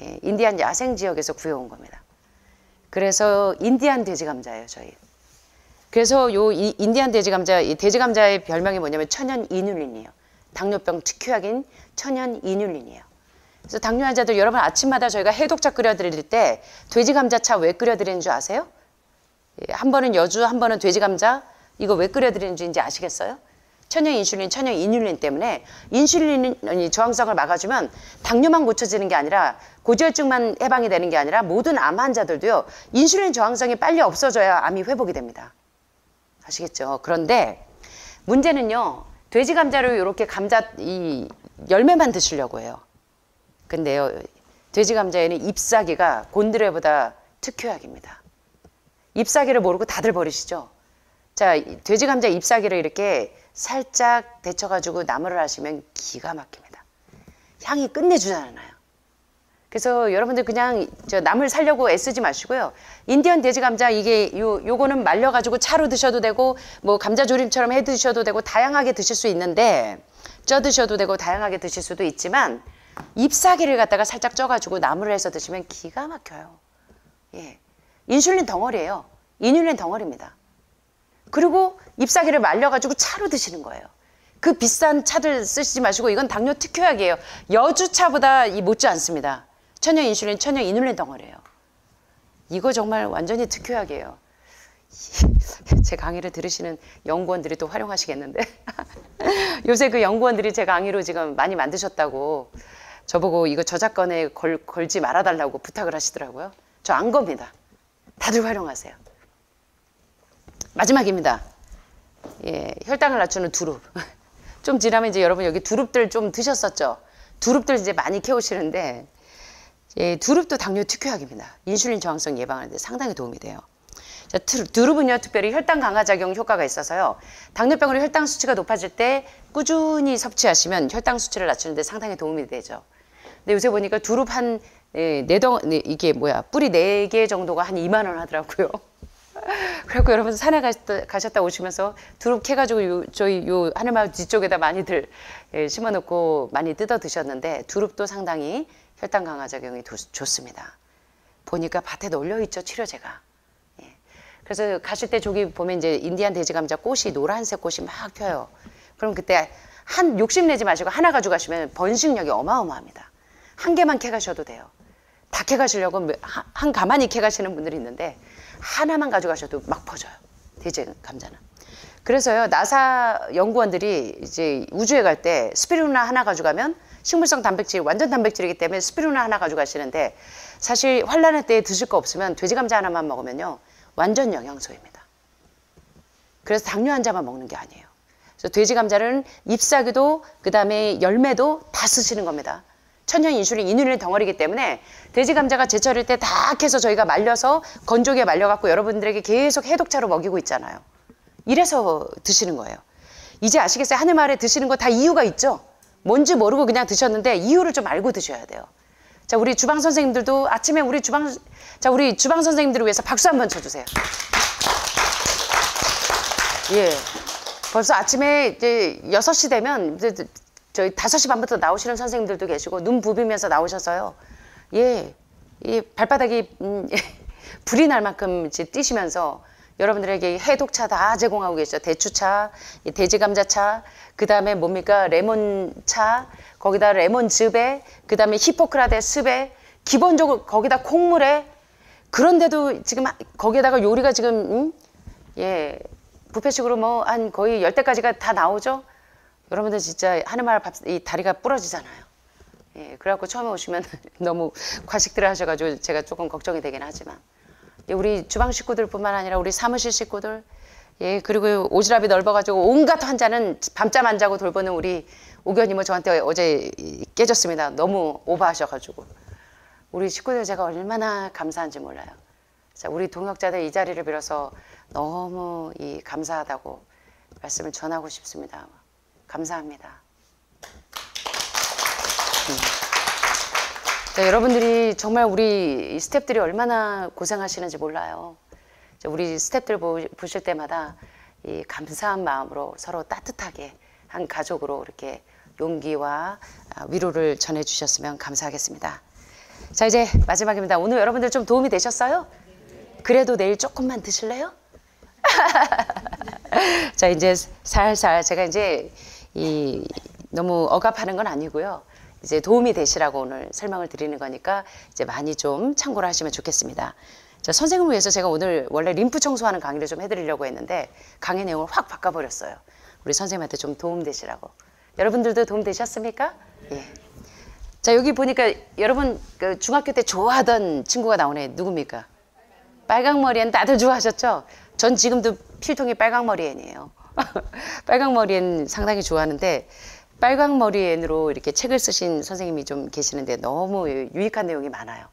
예, 인디안 야생 지역에서 구해온 겁니다. 그래서 인디안 돼지 감자예요, 저희. 그래서 이 인디안 돼지 감자, 이 돼지 감자의 별명이 뭐냐면 천연 이눌린이에요. 당뇨병 특효약인 천연 이눌린이에요. 그래서 당뇨 환자들 여러분 아침마다 저희가 해독차 끓여드릴 때 돼지 감자차 왜 끓여드리는 줄 아세요? 예, 한 번은 여주, 한 번은 돼지 감자. 이거 왜 끓여드리는지 이제 아시겠어요? 천연 인슐린, 천연 이눌린 때문에 인슐린 저항성을 막아주면 당뇨만 고쳐지는 게 아니라 고지혈증만 해방이 되는 게 아니라 모든 암 환자들도요, 인슐린 저항성이 빨리 없어져야 암이 회복이 됩니다. 아시겠죠? 그런데 문제는요, 돼지 감자를 이렇게 감자 이 열매만 드시려고 해요. 근데요, 돼지 감자에는 잎사귀가 곤드레보다 특효약입니다. 잎사귀를 모르고 다들 버리시죠? 자, 돼지 감자 잎사귀를 이렇게 살짝 데쳐가지고 나물을 하시면 기가 막힙니다. 향이 끝내주잖아요. 그래서 여러분들 그냥 저 나물 살려고 애쓰지 마시고요. 인디언 돼지 감자 이게 요거는 말려가지고 차로 드셔도 되고 뭐 감자조림처럼 해 드셔도 되고 다양하게 드실 수 있는데, 쪄 드셔도 되고 다양하게 드실 수도 있지만 잎사귀를 갖다가 살짝 쪄가지고 나물을 해서 드시면 기가 막혀요. 예. 인슐린 덩어리예요. 이뉼린 덩어리입니다. 그리고 잎사귀를 말려가지고 차로 드시는 거예요. 그 비싼 차들 쓰시지 마시고 이건 당뇨 특효약이에요. 여주차보다 못지 않습니다. 천연 인슐린, 천연 이뉼린 덩어리예요. 이거 정말 완전히 특효약이에요. 제 강의를 들으시는 연구원들이 또 활용하시겠는데 요새 그 연구원들이 제 강의로 지금 많이 만드셨다고 저보고 이거 저작권에 걸지 말아달라고 부탁을 하시더라고요. 저 안 겁니다. 다들 활용하세요. 마지막입니다. 예, 혈당을 낮추는 두릅. 좀 지나면 이제 여러분 여기 두릅들 좀 드셨었죠? 두릅들 이제 많이 캐오시는데 예, 두릅도 당뇨 특효약입니다. 인슐린 저항성 예방하는 데 상당히 도움이 돼요. 자, 두릅은요 특별히 혈당 강화 작용 효과가 있어서요. 당뇨병으로 혈당 수치가 높아질 때 꾸준히 섭취하시면 혈당 수치를 낮추는 데 상당히 도움이 되죠. 근데 요새 보니까 두릅 한 이게 뭐야 뿌리 4개 정도가 한 2만 원 하더라고요. 그래갖고 여러분 산에 가셨다 오시면서 두릅 캐가지고 저희 요 하늘마을 뒤쪽에다 많이들 심어놓고 많이 뜯어 드셨는데 두릅도 상당히 혈당 강화 작용이 좋습니다. 보니까 밭에 널려있죠 치료제가. 예. 그래서 가실 때 저기 보면 이제 인디안 돼지감자 꽃이 노란색 꽃이 막 펴요. 그럼 그때 욕심내지 마시고 하나 가져가시면 번식력이 어마어마합니다. 한 개만 캐가셔도 돼요. 다 캐가시려고 한 가만히 캐가시는 분들이 있는데 하나만 가져가셔도 막 퍼져요. 돼지 감자는. 그래서요 나사 연구원들이 이제 우주에 갈 때 스피루나 하나 가져가면 식물성 단백질 완전 단백질이기 때문에 스피루나 하나 가져가시는데 사실 환란의 때에 드실 거 없으면 돼지 감자 하나만 먹으면요 완전 영양소입니다. 그래서 당뇨 환자만 먹는 게 아니에요. 그래서 돼지 감자는 잎사귀도 그 다음에 열매도 다 쓰시는 겁니다. 천연 인슐린, 이뉼린 덩어리이기 때문에 돼지 감자가 제철일 때 다 캐서 저희가 말려서 건조기에 말려갖고 여러분들에게 계속 해독차로 먹이고 있잖아요. 이래서 드시는 거예요. 이제 아시겠어요? 하늘마을에 드시는 거 다 이유가 있죠? 뭔지 모르고 그냥 드셨는데 이유를 좀 알고 드셔야 돼요. 자, 우리 주방 선생님들도 아침에 우리 주방 선생님들을 위해서 박수 한번 쳐주세요. 예. 벌써 아침에 이제 6시 되면 이제 저희 5시 반부터 나오시는 선생님들도 계시고 눈 부비면서 나오셔서요. 예, 이 발바닥이 불이 날 만큼 이제 뛰시면서 여러분들에게 해독차 다 제공하고 계시죠. 대추차, 돼지감자차, 그 다음에 뭡니까 레몬차, 거기다 레몬즙에, 그 다음에 히포크라테 습에, 기본적으로 거기다 콩물에. 그런데도 지금 거기에다가 요리가 지금 예 뷔페식으로 뭐 한 거의 10대까지가 다 나오죠. 여러분들 진짜 하늘마을 이 다리가 부러지잖아요. 예, 그래갖고 처음에 오시면 너무 과식들을 하셔가지고 제가 조금 걱정이 되긴 하지만 예, 우리 주방 식구들뿐만 아니라 우리 사무실 식구들 예 그리고 오지랖이 넓어가지고 온갖 환자는 밤잠 안 자고 돌보는 우리 오견이모 저한테 어제 깨졌습니다. 너무 오버하셔가지고 우리 식구들 제가 얼마나 감사한지 몰라요. 자, 우리 동역자들 이 자리를 빌어서 너무 감사하다고 말씀을 전하고 싶습니다. 감사합니다. 자, 여러분들이 정말 우리 스태프들이 얼마나 고생하시는지 몰라요. 자, 우리 스태프들 보실 때마다 이 감사한 마음으로 서로 따뜻하게 한 가족으로 이렇게 용기와 위로를 전해주셨으면 감사하겠습니다. 자, 이제 마지막입니다. 오늘 여러분들 좀 도움이 되셨어요? 그래도 내일 조금만 드실래요? 자, 이제 살살 제가 이제 너무 억압하는 건 아니고요. 이제 도움이 되시라고 오늘 설명을 드리는 거니까 이제 많이 좀 참고를 하시면 좋겠습니다. 자, 선생님을 위해서 제가 오늘 원래 림프 청소하는 강의를 좀 해드리려고 했는데 강의 내용을 확 바꿔버렸어요. 우리 선생님한테 좀 도움 되시라고. 여러분들도 도움 되셨습니까? 예. 자, 여기 보니까 여러분 그 중학교 때 좋아하던 친구가 나오네. 누굽니까? 빨강머리엔 다들 좋아하셨죠? 전 지금도 필통이 빨강머리엔이에요. 빨강머리엔 상당히 좋아하는데 빨강머리엔으로 이렇게 책을 쓰신 선생님이 좀 계시는데 너무 유익한 내용이 많아요.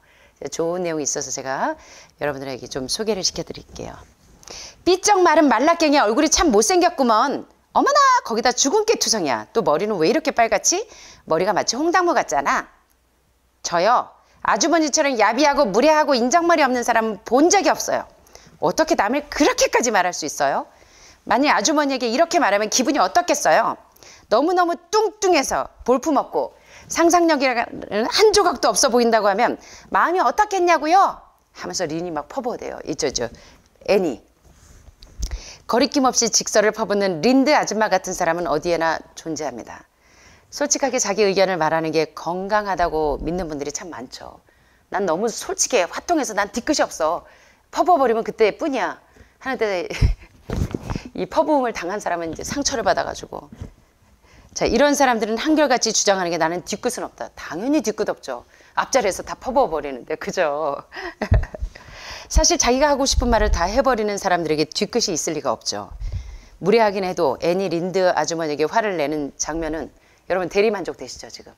좋은 내용이 있어서 제가 여러분들에게 좀 소개를 시켜드릴게요. 삐쩍 마른 말라깽이 얼굴이 참 못생겼구먼. 어머나 거기다 주근깨 투성이야. 또 머리는 왜 이렇게 빨갛지? 머리가 마치 홍당무 같잖아. 저요. 아주머니처럼 야비하고 무례하고 인정머리 없는 사람은 본 적이 없어요. 어떻게 남을 그렇게까지 말할 수 있어요? 만약 아주머니에게 이렇게 말하면 기분이 어떻겠어요? 너무너무 뚱뚱해서 볼품없고 상상력이라는 한 조각도 없어 보인다고 하면 마음이 어떻겠냐고요? 하면서 린이 막 퍼부어대요. 있죠. 애니. 거리낌 없이 직설을 퍼붓는 린드 아줌마 같은 사람은 어디에나 존재합니다. 솔직하게 자기 의견을 말하는 게 건강하다고 믿는 분들이 참 많죠. 난 너무 솔직해. 화통해서 난 뒤끝이 없어. 퍼부어버리면 그때뿐이야. 하는데 이 퍼부음을 당한 사람은 이제 상처를 받아가지고, 자, 이런 사람들은 한결같이 주장하는 게 나는 뒤끝은 없다. 당연히 뒤끝 없죠. 앞자리에서 다 퍼부어버리는데, 그죠? 사실 자기가 하고 싶은 말을 다 해버리는 사람들에게 뒤끝이 있을 리가 없죠. 무례하긴 해도 애니 린드 아주머니에게 화를 내는 장면은 여러분 대리만족 되시죠, 지금?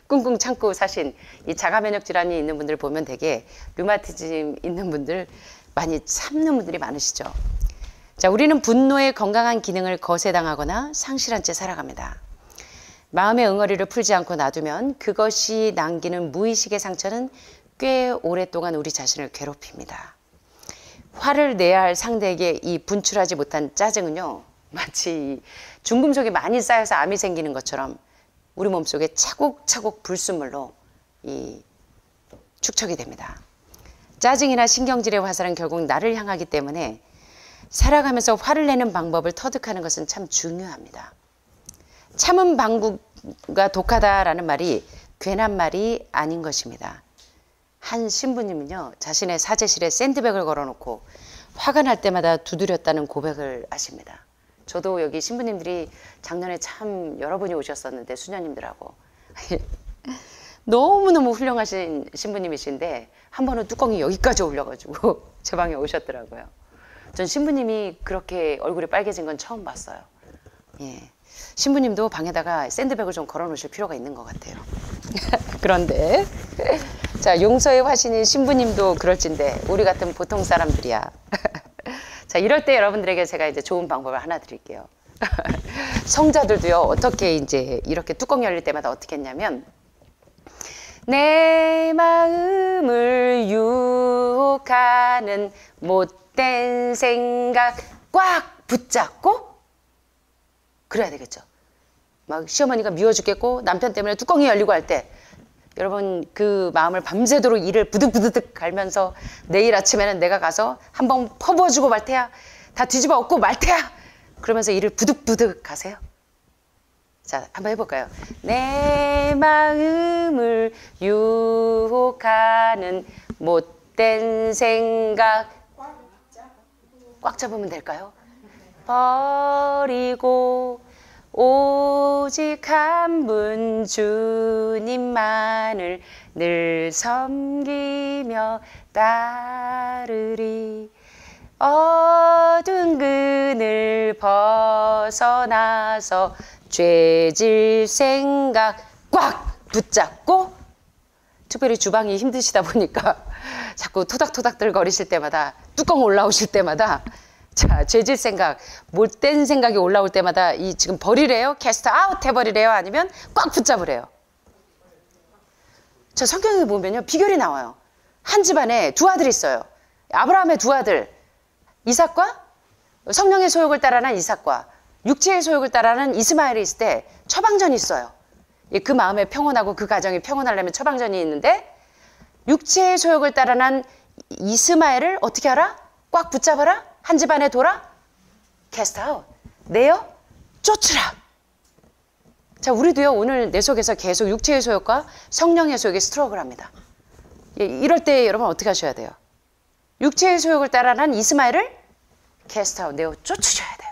꿍꿍 참고 사신 이 자가면역 질환이 있는 분들 보면 되게 류마티즘 있는 분들 많이 참는 분들이 많으시죠. 자, 우리는 분노의 건강한 기능을 거세당하거나 상실한 채 살아갑니다. 마음의 응어리를 풀지 않고 놔두면 그것이 남기는 무의식의 상처는 꽤 오랫동안 우리 자신을 괴롭힙니다. 화를 내야 할 상대에게 이 분출하지 못한 짜증은요, 마치 중금속이 많이 쌓여서 암이 생기는 것처럼 우리 몸속에 차곡차곡 불순물로 축적이 됩니다. 짜증이나 신경질의 화살은 결국 나를 향하기 때문에 살아가면서 화를 내는 방법을 터득하는 것은 참 중요합니다. 참은 방구가 독하다라는 말이 괜한 말이 아닌 것입니다. 한 신부님은요, 자신의 사제실에 샌드백을 걸어놓고 화가 날 때마다 두드렸다는 고백을 하십니다. 저도 여기 신부님들이 작년에 참 여러 분이 오셨었는데, 수녀님들하고 너무너무 훌륭하신 신부님이신데 한 번은 뚜껑이 여기까지 올려가지고 제 방에 오셨더라고요. 전 신부님이 그렇게 얼굴이 빨개진 건 처음 봤어요. 예. 신부님도 방에다가 샌드백을 좀 걸어 놓으실 필요가 있는 것 같아요. 그런데 자, 용서의 화신인 신부님도 그럴진데 우리 같은 보통 사람들이야. 자, 이럴 때 여러분들에게 제가 이제 좋은 방법을 하나 드릴게요. 성자들도요, 어떻게 이제 이렇게 뚜껑 열릴 때마다 어떻게 했냐면, 내 마음을 유혹하는 못된 생각 꽉 붙잡고 그래야 되겠죠. 막 시어머니가 미워 죽겠고 남편 때문에 뚜껑이 열리고 할 때 여러분 그 마음을 밤새도록 이를 부득부득 갈면서 내일 아침에는 내가 가서 한번 퍼부어주고 말 테야. 다 뒤집어 엎고 말 테야. 그러면서 이를 부득부득 가세요. 자, 한번 해볼까요? 내 마음을 유혹하는 못된 생각 꽉 잡으면 될까요? 버리고 오직 한 분 주님만을 늘 섬기며 따르리. 어두운 그늘 벗어나서 죄질 생각 꽉 붙잡고, 특별히 주방이 힘드시다 보니까 자꾸 토닥토닥들 거리실 때마다, 뚜껑 올라오실 때마다, 자, 죄질 생각, 못된 생각이 올라올 때마다 이 지금 버리래요? 캐스트 아웃 해버리래요? 아니면 꽉 붙잡으래요? 저 성경에 보면요, 비결이 나와요. 한 집안에 두 아들이 있어요. 아브라함의 두 아들, 이삭과 성령의 소욕을 따라난 이삭과 육체의 소욕을 따라는 이스마엘이 있을 때 처방전이 있어요. 그 마음에 평온하고 그 가정이 평온하려면 처방전이 있는데, 육체의 소욕을 따라난 이스마엘을 어떻게 하라? 꽉 붙잡아라? 한 집안에 돌아? 캐스트 아웃. 내어 쫓으라. 자, 우리도요, 오늘 내 속에서 계속 육체의 소욕과 성령의 소욕에 스트럭을 합니다. 이럴 때 여러분 어떻게 하셔야 돼요? 육체의 소욕을 따라난 이스마엘을 캐스트 아웃, 내어 쫓으셔야 돼요.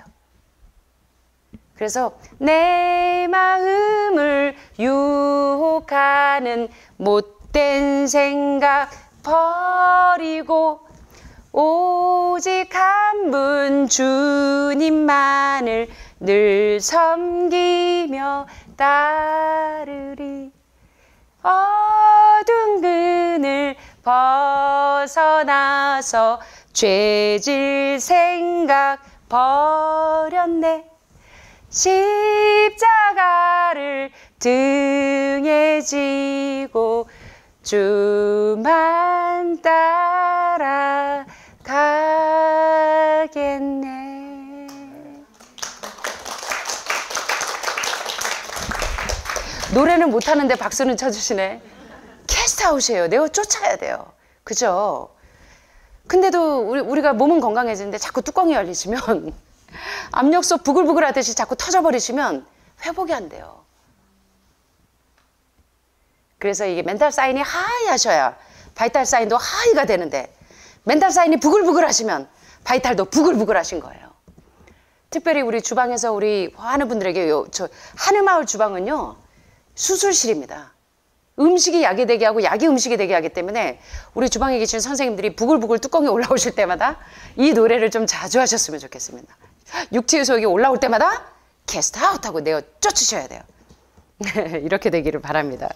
그래서 내 마음을 유혹하는 못된 생각 버리고 오직 한 분 주님만을 늘 섬기며 따르리. 어두운 그늘 벗어나서 죄질 생각 버렸네. 십자가를 등에 지고 주만 따라가겠네. 노래는 못하는데 박수는 쳐주시네. 캐스트아웃이에요. 내어 쫓아야 돼요. 그죠? 근데도 우리가 몸은 건강해지는데 자꾸 뚜껑이 열리시면 압력솥 부글부글 하듯이 자꾸 터져버리시면 회복이 안 돼요. 그래서 이게 멘탈 사인이 하이 하셔야 바이탈 사인도 하이가 되는데 멘탈 사인이 부글부글 하시면 바이탈도 부글부글 하신 거예요. 특별히 우리 주방에서 우리 하는 분들에게 저 하늘마을 주방은요 수술실입니다. 음식이 약이 되게 하고 약이 음식이 되게 하기 때문에 우리 주방에 계신 선생님들이 부글부글 뚜껑이 올라오실 때마다 이 노래를 좀 자주 하셨으면 좋겠습니다. 육체유속이 올라올 때마다 캐스트 아웃 하고 내어 쫓으셔야 돼요. 이렇게 되기를 바랍니다.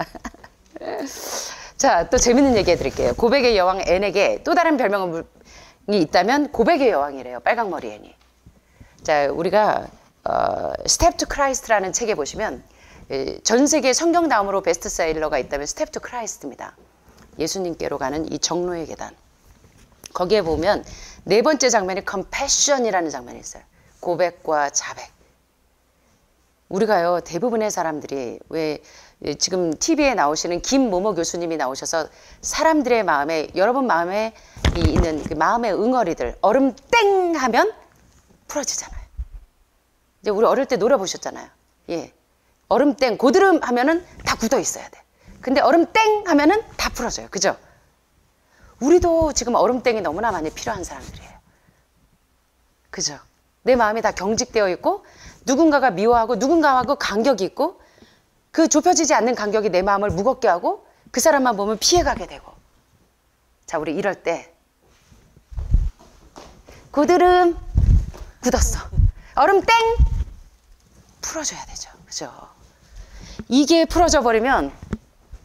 자, 또 재밌는 얘기 해드릴게요. 고백의 여왕 앤에게 또 다른 별명이 있다면 고백의 여왕이래요. 빨강머리 앤이. 자, 우리가 스텝 투 크라이스트라는 책에 보시면 전 세계 성경 다음으로 베스트셀러가 있다면 스텝 투 크라이스트입니다. 예수님께로 가는 이 정로의 계단. 거기에 보면 네 번째 장면이 컴패션이라는 장면이 있어요. 고백과 자백. 우리가요 대부분의 사람들이 왜 지금 TV에 나오시는 김모모 교수님이 나오셔서 사람들의 마음에 여러분 마음에 있는 그 마음의 응어리들 얼음 땡 하면 풀어지잖아요. 이제 우리 어릴 때 노래 보셨잖아요. 예, 얼음 땡 고드름 하면은 다 굳어 있어야 돼. 근데 얼음 땡 하면은 다 풀어져요. 그죠? 우리도 지금 얼음 땡이 너무나 많이 필요한 사람들이에요. 그죠? 내 마음이 다 경직되어 있고 누군가가 미워하고 누군가하고 간격이 있고 그 좁혀지지 않는 간격이 내 마음을 무겁게 하고 그 사람만 보면 피해가게 되고. 자, 우리 이럴 때 고드름 굳었어. 얼음 땡 풀어줘야 되죠. 그죠? 이게 풀어져 버리면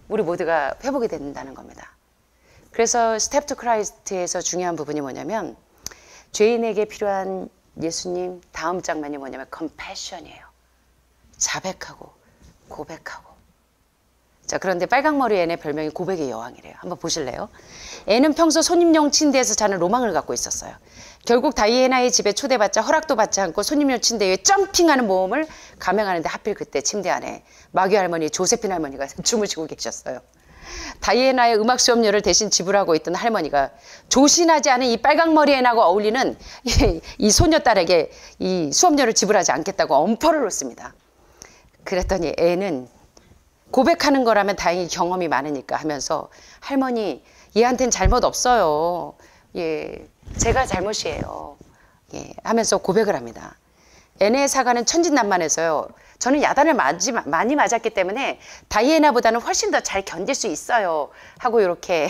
우리 모두가 회복이 된다는 겁니다. 그래서 스텝 투 크라이스트에서 중요한 부분이 뭐냐면 죄인에게 필요한 예수님 다음 장면이 뭐냐면 컴패션이에요. 자백하고 고백하고. 자, 그런데 빨강머리 앤의 별명이 고백의 여왕이래요. 한번 보실래요? 앤은 평소 손님용 침대에서 자는 로망을 갖고 있었어요. 결국 다이애나의 집에 초대받자 허락도 받지 않고 손님용 침대 위에 점핑하는 모험을 감행하는데 하필 그때 침대 안에 마귀 할머니 조세핀 할머니가 주무시고 계셨어요. 다이애나의 음악 수업료를 대신 지불하고 있던 할머니가 조신하지 않은 이 빨강머리 앤하고 어울리는 이 소녀딸에게 이 수업료를 지불하지 않겠다고 엄포를 놓습니다. 그랬더니 앤은 고백하는 거라면 다행히 경험이 많으니까 하면서 할머니 얘한텐 잘못 없어요. 예, 제가 잘못이에요. 예, 하면서 고백을 합니다. 앤의 사과는 천진난만해서요. 저는 야단을 많이 맞았기 때문에 다이애나보다는 훨씬 더 잘 견딜 수 있어요. 하고 이렇게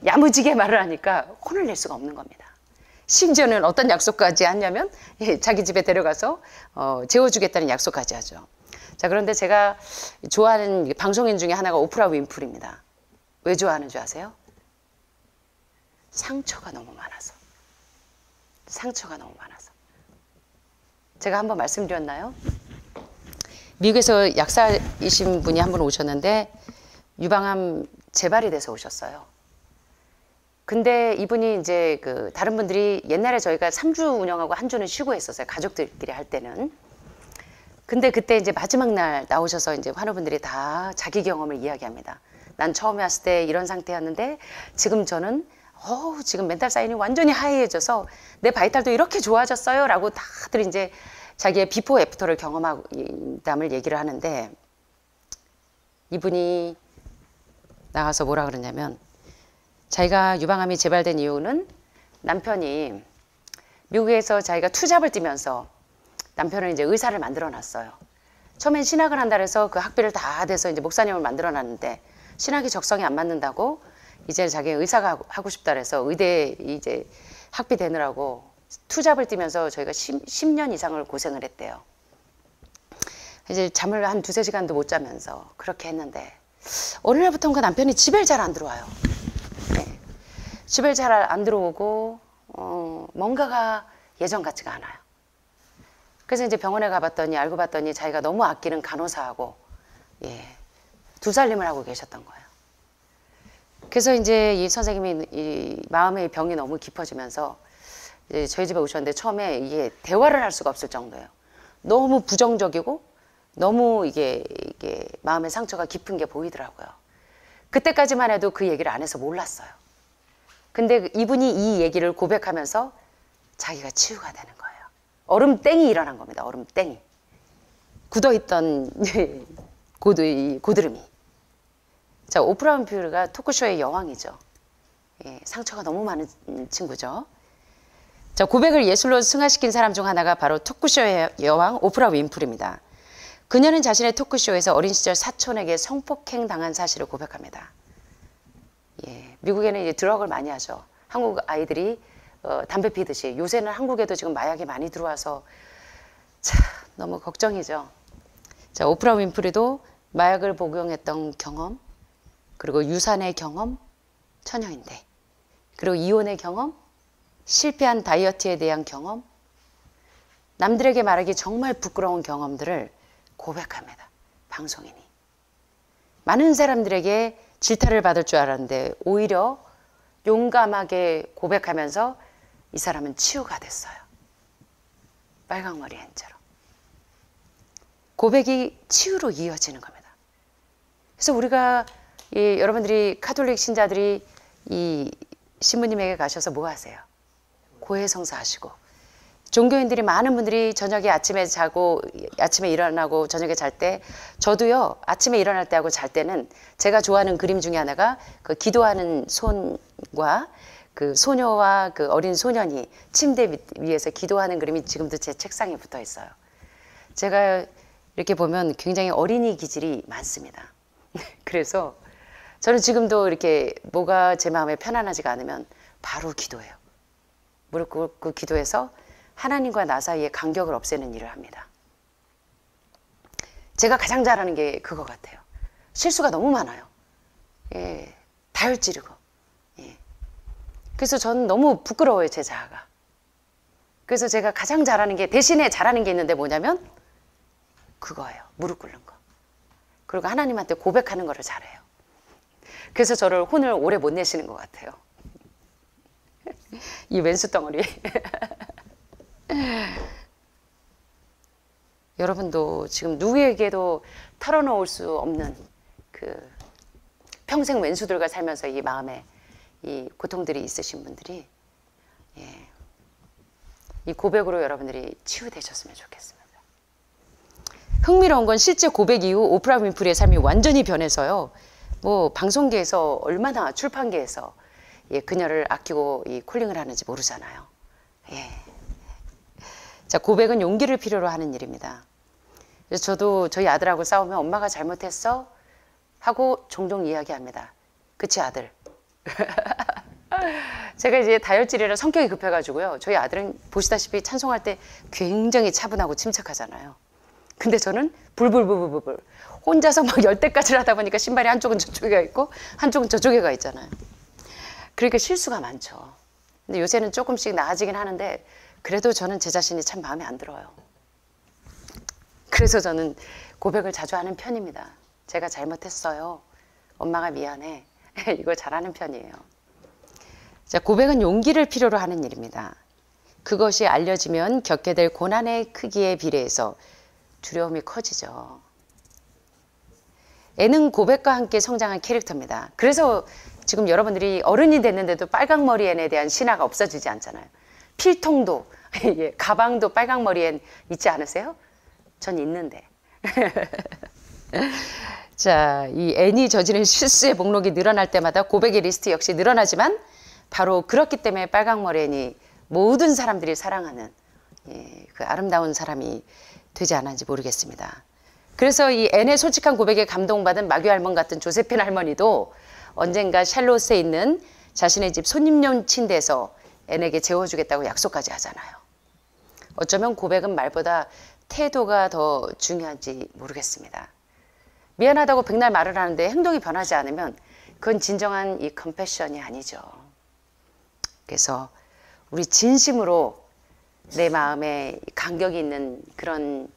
야무지게 말을 하니까 혼을 낼 수가 없는 겁니다. 심지어는 어떤 약속까지 하냐면 자기 집에 데려가서 재워주겠다는 약속까지 하죠. 자, 그런데 제가 좋아하는 방송인 중에 하나가 오프라 윈프리입니다. 왜 좋아하는 줄 아세요? 상처가 너무 많아서. 상처가 너무 많아서. 제가 한번 말씀드렸나요? 미국에서 약사이신 분이 한 분 오셨는데 유방암 재발이 돼서 오셨어요. 근데 이분이 이제 그 다른 분들이 옛날에 저희가 3주 운영하고 한 주는 쉬고 했었어요. 가족들끼리 할 때는. 근데 그때 이제 마지막 날 나오셔서 이제 환우분들이 다 자기 경험을 이야기합니다. 난 처음에 왔을 때 이런 상태였는데 지금 저는 지금 멘탈 사인이 완전히 하이해져서 내 바이탈도 이렇게 좋아졌어요. 라고 다들 이제 자기의 비포 애프터를 경험담을 얘기를 하는데 이분이 나가서 뭐라 그러냐면 자기가 유방암이 재발된 이유는 남편이 미국에서 자기가 투잡을 뛰면서 남편은 이제 의사를 만들어 놨어요. 처음엔 신학을 한다 해서 그 학비를 다 대서 이제 목사님을 만들어 놨는데 신학이 적성에 안 맞는다고 이제 자기 의사가 하고 싶다 그래서 의대 이제 학비 대느라고 투잡을 뛰면서 저희가 10년 이상을 고생을 했대요. 이제 잠을 한 2-3시간도 못 자면서 그렇게 했는데 어느 날부터인가 남편이 집에 잘 안 들어와요. 네. 집에 잘 안 들어오고 뭔가가 예전 같지가 않아요. 그래서 이제 병원에 가봤더니 알고 봤더니 자기가 너무 아끼는 간호사하고 두살림을 하고 계셨던 거예요. 그래서 이제 이 선생님이 이 마음의 병이 너무 깊어지면서 이제 저희 집에 오셨는데 처음에 이게 대화를 할 수가 없을 정도예요. 너무 부정적이고 너무 이게 마음의 상처가 깊은 게 보이더라고요. 그때까지만 해도 그 얘기를 안 해서 몰랐어요. 근데 이분이 이 얘기를 고백하면서 자기가 치유가 되는 거예요. 얼음땡이 일어난 겁니다. 얼음땡이. 굳어있던 고드름이. 자, 오프라 윈프리가 토크쇼의 여왕이죠. 예, 상처가 너무 많은 친구죠. 자, 고백을 예술로 승화시킨 사람 중 하나가 바로 토크쇼의 여왕 오프라 윈프리입니다. 그녀는 자신의 토크쇼에서 어린 시절 사촌에게 성폭행 당한 사실을 고백합니다. 예, 미국에는 이제 드럭을 많이 하죠. 한국 아이들이 담배 피듯이. 요새는 한국에도 지금 마약이 많이 들어와서 참 너무 걱정이죠. 자, 오프라 윈프리도 마약을 복용했던 경험, 그리고 유산의 경험, 처녀인데, 그리고 이혼의 경험, 실패한 다이어트에 대한 경험, 남들에게 말하기 정말 부끄러운 경험들을 고백합니다. 방송인이. 많은 사람들에게 질타를 받을 줄 알았는데 오히려 용감하게 고백하면서 이 사람은 치유가 됐어요. 빨강머리 앤처럼. 고백이 치유로 이어지는 겁니다. 그래서 우리가 여러분들이 카톨릭 신자들이 이 신부님에게 가셔서 뭐 하세요? 고해성사 하시고, 종교인들이 많은 분들이 저녁에 아침에 자고 아침에 일어나고 저녁에 잘 때, 저도요 아침에 일어날 때하고 잘 때는 제가 좋아하는 그림 중에 하나가 그 기도하는 손과 그 소녀와 그 어린 소년이 침대 위에서 기도하는 그림이 지금도 제 책상에 붙어 있어요. 제가 이렇게 보면 굉장히 어린이 기질이 많습니다. 그래서 저는 지금도 이렇게 뭐가 제 마음에 편안하지가 않으면 바로 기도해요. 무릎 꿇고 기도해서 하나님과 나 사이의 간격을 없애는 일을 합니다. 제가 가장 잘하는 게 그거 같아요. 실수가 너무 많아요. 예, 다혈질이고. 예. 그래서 저는 너무 부끄러워요, 제 자아가. 그래서 제가 가장 잘하는 게, 대신에 잘하는 게 있는데 뭐냐면 그거예요. 무릎 꿇는 거. 그리고 하나님한테 고백하는 거를 잘해요. 그래서 저를 혼을 오래 못 내시는 것 같아요. 이 왼수 덩어리. 여러분도 지금 누구에게도 털어놓을 수 없는 그 평생 왼수들과 살면서 이 마음에 이 고통들이 있으신 분들이, 예, 이 고백으로 여러분들이 치유되셨으면 좋겠습니다. 흥미로운 건 실제 고백 이후 오프라 윈프리의 삶이 완전히 변해서요. 뭐 방송계에서 얼마나, 출판계에서 예, 그녀를 아끼고 이 콜링을 하는지 모르잖아요. 예. 자, 고백은 용기를 필요로 하는 일입니다. 그래서 저도 저희 아들하고 싸우면 엄마가 잘못했어? 하고 종종 이야기합니다. 그치 아들? 제가 이제 다혈질이라 성격이 급해가지고요. 저희 아들은 보시다시피 찬송할 때 굉장히 차분하고 침착하잖아요. 근데 저는 불불불불불 혼자서 막 10대까지 하다 보니까 신발이 한쪽은 저쪽에 가 있고 한쪽은 저쪽에 가 있잖아요. 그러니까 실수가 많죠. 근데 요새는 조금씩 나아지긴 하는데 그래도 저는 제 자신이 참 마음에 안 들어요. 그래서 저는 고백을 자주 하는 편입니다. 제가 잘못했어요. 엄마가 미안해. 이걸 잘하는 편이에요. 자, 고백은 용기를 필요로 하는 일입니다. 그것이 알려지면 겪게 될 고난의 크기에 비례해서 두려움이 커지죠. 애는 고백과 함께 성장한 캐릭터입니다. 그래서 지금 여러분들이 어른이 됐는데도 빨강머리 앤에 대한 신화가 없어지지 않잖아요. 필통도, 가방도 빨강머리 앤 있지 않으세요? 전 있는데. 자, 이 앤이 저지른 실수의 목록이 늘어날 때마다 고백의 리스트 역시 늘어나지만 바로 그렇기 때문에 빨강머리 앤이 모든 사람들이 사랑하는 그 아름다운 사람이 되지 않았는지 모르겠습니다. 그래서 이 앤의 솔직한 고백에 감동받은 마귀 할머니 같은 조세핀 할머니도 언젠가 샬롯에 있는 자신의 집 손님용 침대에서 앤에게 재워주겠다고 약속까지 하잖아요. 어쩌면 고백은 말보다 태도가 더 중요한지 모르겠습니다. 미안하다고 백날 말을 하는데 행동이 변하지 않으면 그건 진정한 이 컴패션이 아니죠. 그래서 우리 진심으로 내 마음에 간격이 있는 그런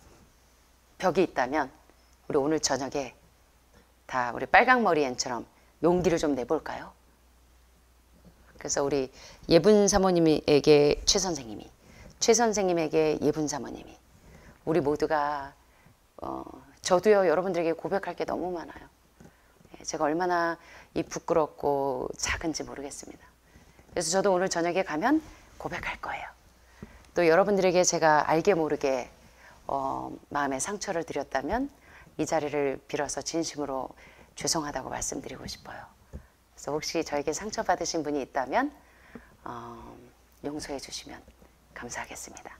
벽이 있다면 우리 오늘 저녁에 다 우리 빨강머리 앤처럼 용기를 좀 내볼까요? 그래서 우리 예분 사모님에게 최 선생님이, 최 선생님에게 예분 사모님이, 우리 모두가 저도요 여러분들에게 고백할 게 너무 많아요. 제가 얼마나 이 부끄럽고 작은지 모르겠습니다. 그래서 저도 오늘 저녁에 가면 고백할 거예요. 또 여러분들에게 제가 알게 모르게 마음의 상처를 드렸다면 이 자리를 빌어서 진심으로 죄송하다고 말씀드리고 싶어요. 그래서 혹시 저에게 상처받으신 분이 있다면 용서해 주시면 감사하겠습니다.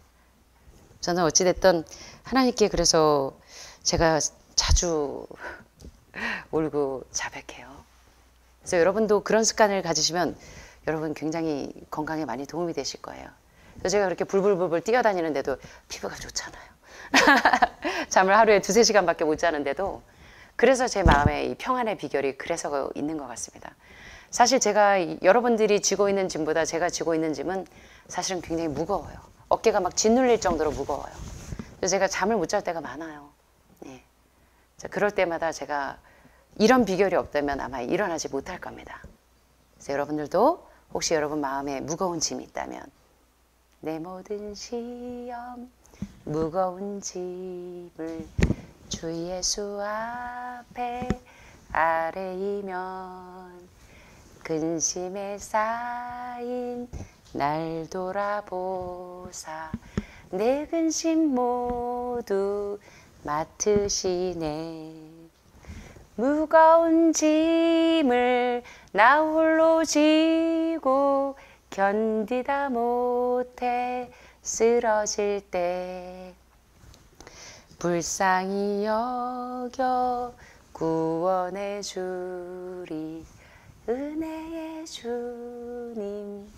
저는 어찌됐든 하나님께 그래서 제가 자주 울고 자백해요. 그래서 여러분도 그런 습관을 가지시면 여러분 굉장히 건강에 많이 도움이 되실 거예요. 그래서 제가 그렇게 불불불불 뛰어다니는데도 피부가 좋잖아요. 잠을 하루에 2-3시간밖에 못 자는데도 그래서 제 마음에 이 평안의 비결이 그래서 있는 것 같습니다. 사실 제가 여러분들이 지고 있는 짐보다 제가 지고 있는 짐은 사실은 굉장히 무거워요. 어깨가 막 짓눌릴 정도로 무거워요. 그래서 제가 잠을 못 잘 때가 많아요. 예. 그럴 때마다 제가 이런 비결이 없다면 아마 일어나지 못할 겁니다. 그래서 여러분들도 혹시 여러분 마음에 무거운 짐이 있다면 내 모든 시험 무거운 짐을 주 예수 앞에 아뢰이면 근심에 쌓인 날 돌아보사 내 근심 모두 맡으시네. 무거운 짐을 나 홀로 지고 견디다 못해 쓰러질 때 불쌍히 여겨 구원해 주리 은혜의 주님